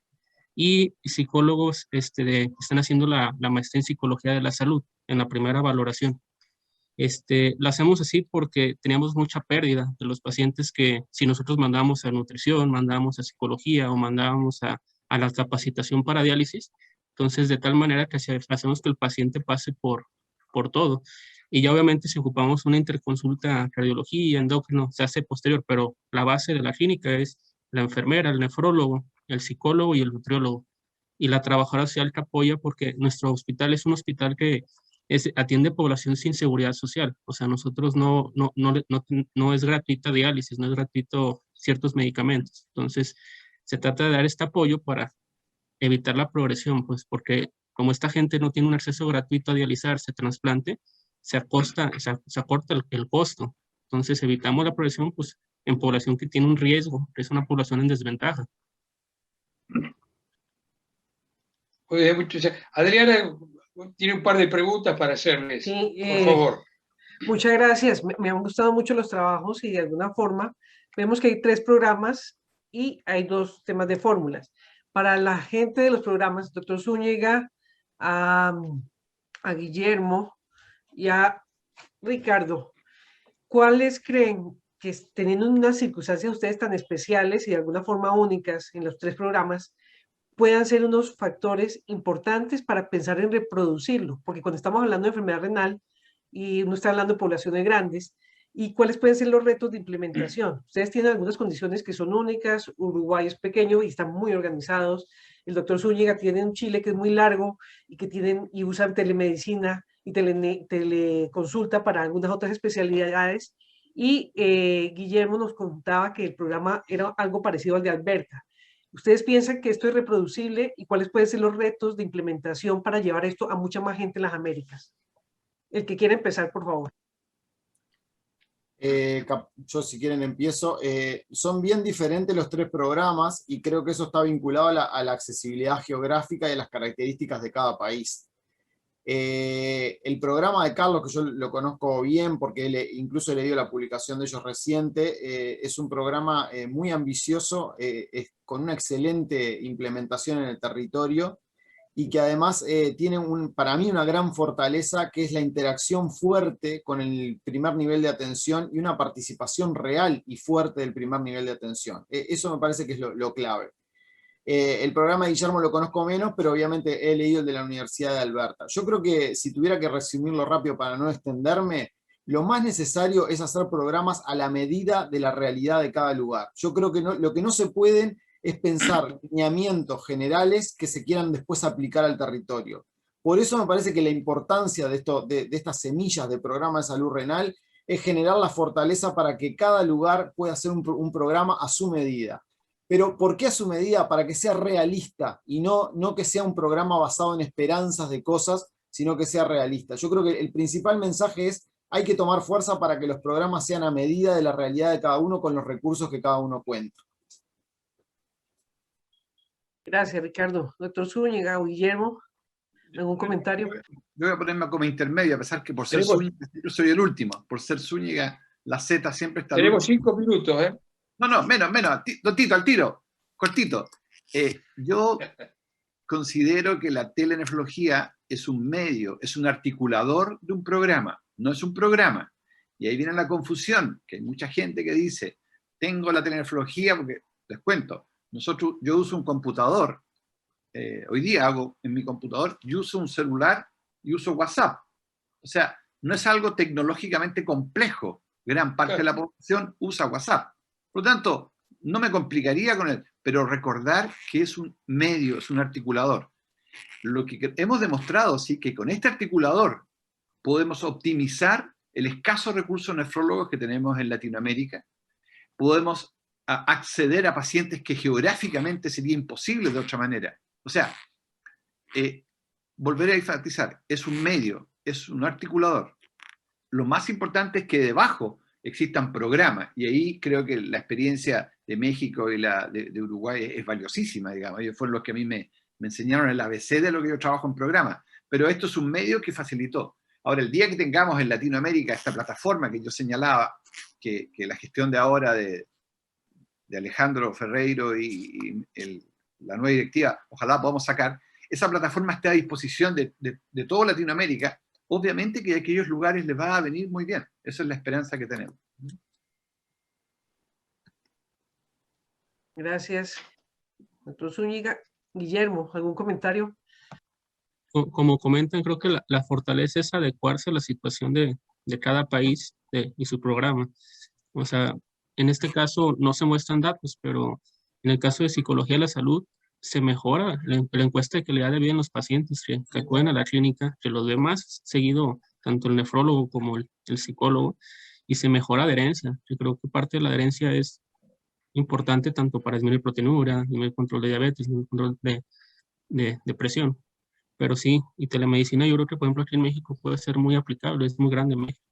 y psicólogos están haciendo la maestría en psicología de la salud en la primera valoración. Lo hacemos así porque teníamos mucha pérdida de los pacientes que si nosotros mandábamos a nutrición, mandábamos a psicología o mandábamos a la capacitación para diálisis, entonces de tal manera que hacemos que el paciente pase por todo. Y ya obviamente si ocupamos una interconsulta, cardiología, endocrino, se hace posterior, pero la base de la clínica es la enfermera, el nefrólogo, el psicólogo y el nutriólogo. y la trabajadora social te apoya porque nuestro hospital es un hospital que atiende población sin seguridad social. O sea, nosotros no es gratuita diálisis, no es gratuito ciertos medicamentos. Entonces, se trata de dar este apoyo para evitar la progresión, pues porque como esta gente no tiene un acceso gratuito a dializarse, trasplante, se acorta el costo. Entonces, evitamos la progresión pues, en población que tiene un riesgo, que es una población en desventaja. Adriana tiene un par de preguntas para hacerles, sí, por favor. Muchas gracias. Me han gustado mucho los trabajos y de alguna forma vemos que hay 3 programas y hay 2 temas de fórmulas. Para la gente de los programas, doctor Zúñiga, a Guillermo y a Ricardo, ¿cuáles creen que teniendo unas circunstancias ustedes tan especiales y de alguna forma únicas en los 3 programas, puedan ser unos factores importantes para pensar en reproducirlo? Porque cuando estamos hablando de enfermedad renal y uno está hablando de poblaciones grandes, ¿y cuáles pueden ser los retos de implementación? Ustedes tienen algunas condiciones que son únicas, Uruguay es pequeño y están muy organizados, el doctor Zúñiga tiene un Chile que es muy largo y usan telemedicina y teleconsulta para algunas otras especialidades, y Guillermo nos contaba que el programa era algo parecido al de Alberta. ¿Ustedes piensan que esto es reproducible y cuáles pueden ser los retos de implementación para llevar esto a mucha más gente en las Américas? El que quiera empezar, por favor. Yo si quieren empiezo. Son bien diferentes los 3 programas y creo que eso está vinculado a la accesibilidad geográfica y a las características de cada país. El programa de Carlos, que yo lo conozco bien porque incluso he leído la publicación de ellos reciente, es un programa muy ambicioso, con una excelente implementación en el territorio y que además tiene para mí una gran fortaleza, que es la interacción fuerte con el primer nivel de atención y una participación real y fuerte del primer nivel de atención. Eso me parece que es lo clave. El programa de Guillermo lo conozco menos, pero obviamente he leído el de la Universidad de Alberta. Yo creo que si tuviera que resumirlo rápido para no extenderme, lo más necesario es hacer programas a la medida de la realidad de cada lugar. Yo creo que lo que no se pueden es pensar lineamientos generales que se quieran después aplicar al territorio. Por eso me parece que la importancia de estas semillas de programa de salud renal es generar la fortaleza para que cada lugar pueda hacer un programa a su medida. Pero ¿por qué a su medida? Para que sea realista y no que sea un programa basado en esperanzas de cosas, sino que sea realista. Yo creo que el principal mensaje es: hay que tomar fuerza para que los programas sean a medida de la realidad de cada uno con los recursos que cada uno cuenta. Gracias, Ricardo. Doctor Zúñiga o Guillermo, ¿algún comentario? Yo voy a ponerme como intermedio, a pesar que por ser Zúñiga yo soy el último. Por ser Zúñiga, la Z siempre está... Tenemos 5 minutos, ¿eh? No, menos. Don Tito, al tiro, cortito. Yo considero que la telenefrología es un medio, es un articulador de un programa, no es un programa. Y ahí viene la confusión, que hay mucha gente que dice, tengo la telenefrología, porque les cuento, yo uso un computador, hoy día hago en mi computador, yo uso un celular y uso WhatsApp. O sea, no es algo tecnológicamente complejo. Gran parte de la población usa WhatsApp. Por lo tanto, no me complicaría con él, pero recordar que es un medio, es un articulador. Lo que hemos demostrado, sí, que con este articulador podemos optimizar el escaso recurso de nefrólogos que tenemos en Latinoamérica, podemos acceder a pacientes que geográficamente sería imposible de otra manera. O sea, volveré a enfatizar, es un medio, es un articulador. Lo más importante es que debajo existan programas, y ahí creo que la experiencia de México y la de Uruguay es valiosísima, digamos. Ellos fueron los que a mí me enseñaron el ABC de lo que yo trabajo en programas, pero esto es un medio que facilitó. Ahora, el día que tengamos en Latinoamérica esta plataforma que yo señalaba, que la gestión de ahora de Alejandro Ferreiro y la nueva directiva, ojalá podamos sacar, esa plataforma esté a disposición de toda Latinoamérica. Obviamente que a aquellos lugares les va a venir muy bien. Esa es la esperanza que tenemos. Gracias, doctor Zúñiga. Guillermo, ¿algún comentario? Como comentan, creo que la fortaleza es adecuarse a la situación de cada país y su programa. O sea, en este caso no se muestran datos, pero en el caso de psicología de la salud se mejora la encuesta de calidad de vida en los pacientes que acuden a la clínica, que los ve más seguido, tanto el nefrólogo como el psicólogo, y se mejora adherencia. Yo creo que parte de la adherencia es importante tanto para disminuir proteinuria, disminuir el control de diabetes, disminuir el control de presión. Pero sí, y telemedicina yo creo que, por ejemplo, aquí en México puede ser muy aplicable, es muy grande en México.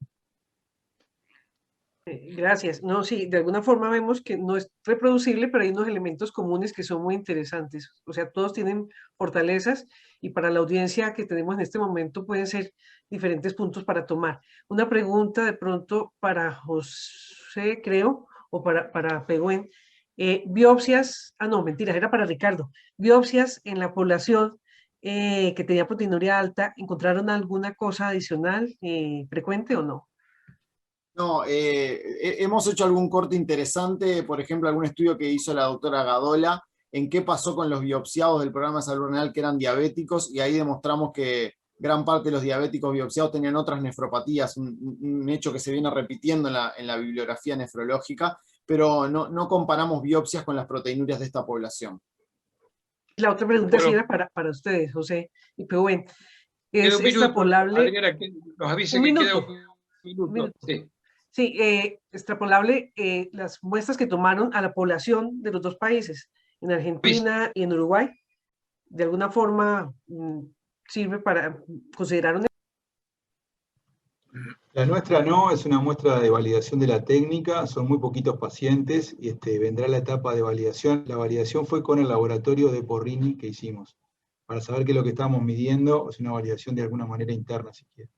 Gracias. No, sí, de alguna forma vemos que no es reproducible, pero hay unos elementos comunes que son muy interesantes. O sea, todos tienen fortalezas y para la audiencia que tenemos en este momento pueden ser diferentes puntos para tomar. Una pregunta de pronto para José, creo, o para Pehuen. Biopsias, no, mentiras, era para Ricardo. Biopsias en la población que tenía proteinuria alta, ¿encontraron alguna cosa adicional frecuente o no? No, hemos hecho algún corte interesante, por ejemplo, algún estudio que hizo la doctora Gadola en qué pasó con los biopsiados del programa de salud renal que eran diabéticos, y ahí demostramos que gran parte de los diabéticos biopsiados tenían otras nefropatías, un hecho que se viene repitiendo en la bibliografía nefrológica, pero no comparamos biopsias con las proteinurias de esta población. La otra pregunta sí era para ustedes, José y Pehuen. ¿Es un minuto, extrapolable? Adriana, que nos avise que queda un minuto. Sí. Sí, extrapolable las muestras que tomaron a la población de los dos países, en Argentina y en Uruguay. De alguna forma sirve para considerar una... La nuestra no, es una muestra de validación de la técnica, son muy poquitos pacientes y vendrá la etapa de validación. La validación fue con el laboratorio de Porrini que hicimos, para saber qué es lo que estamos midiendo, es una validación de alguna manera interna, si quiere.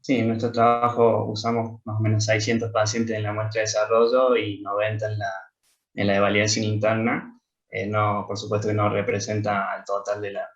Sí, en nuestro trabajo usamos más o menos 600 pacientes en la muestra de desarrollo y 90 en la evaluación interna. No, por supuesto que no representa al total de la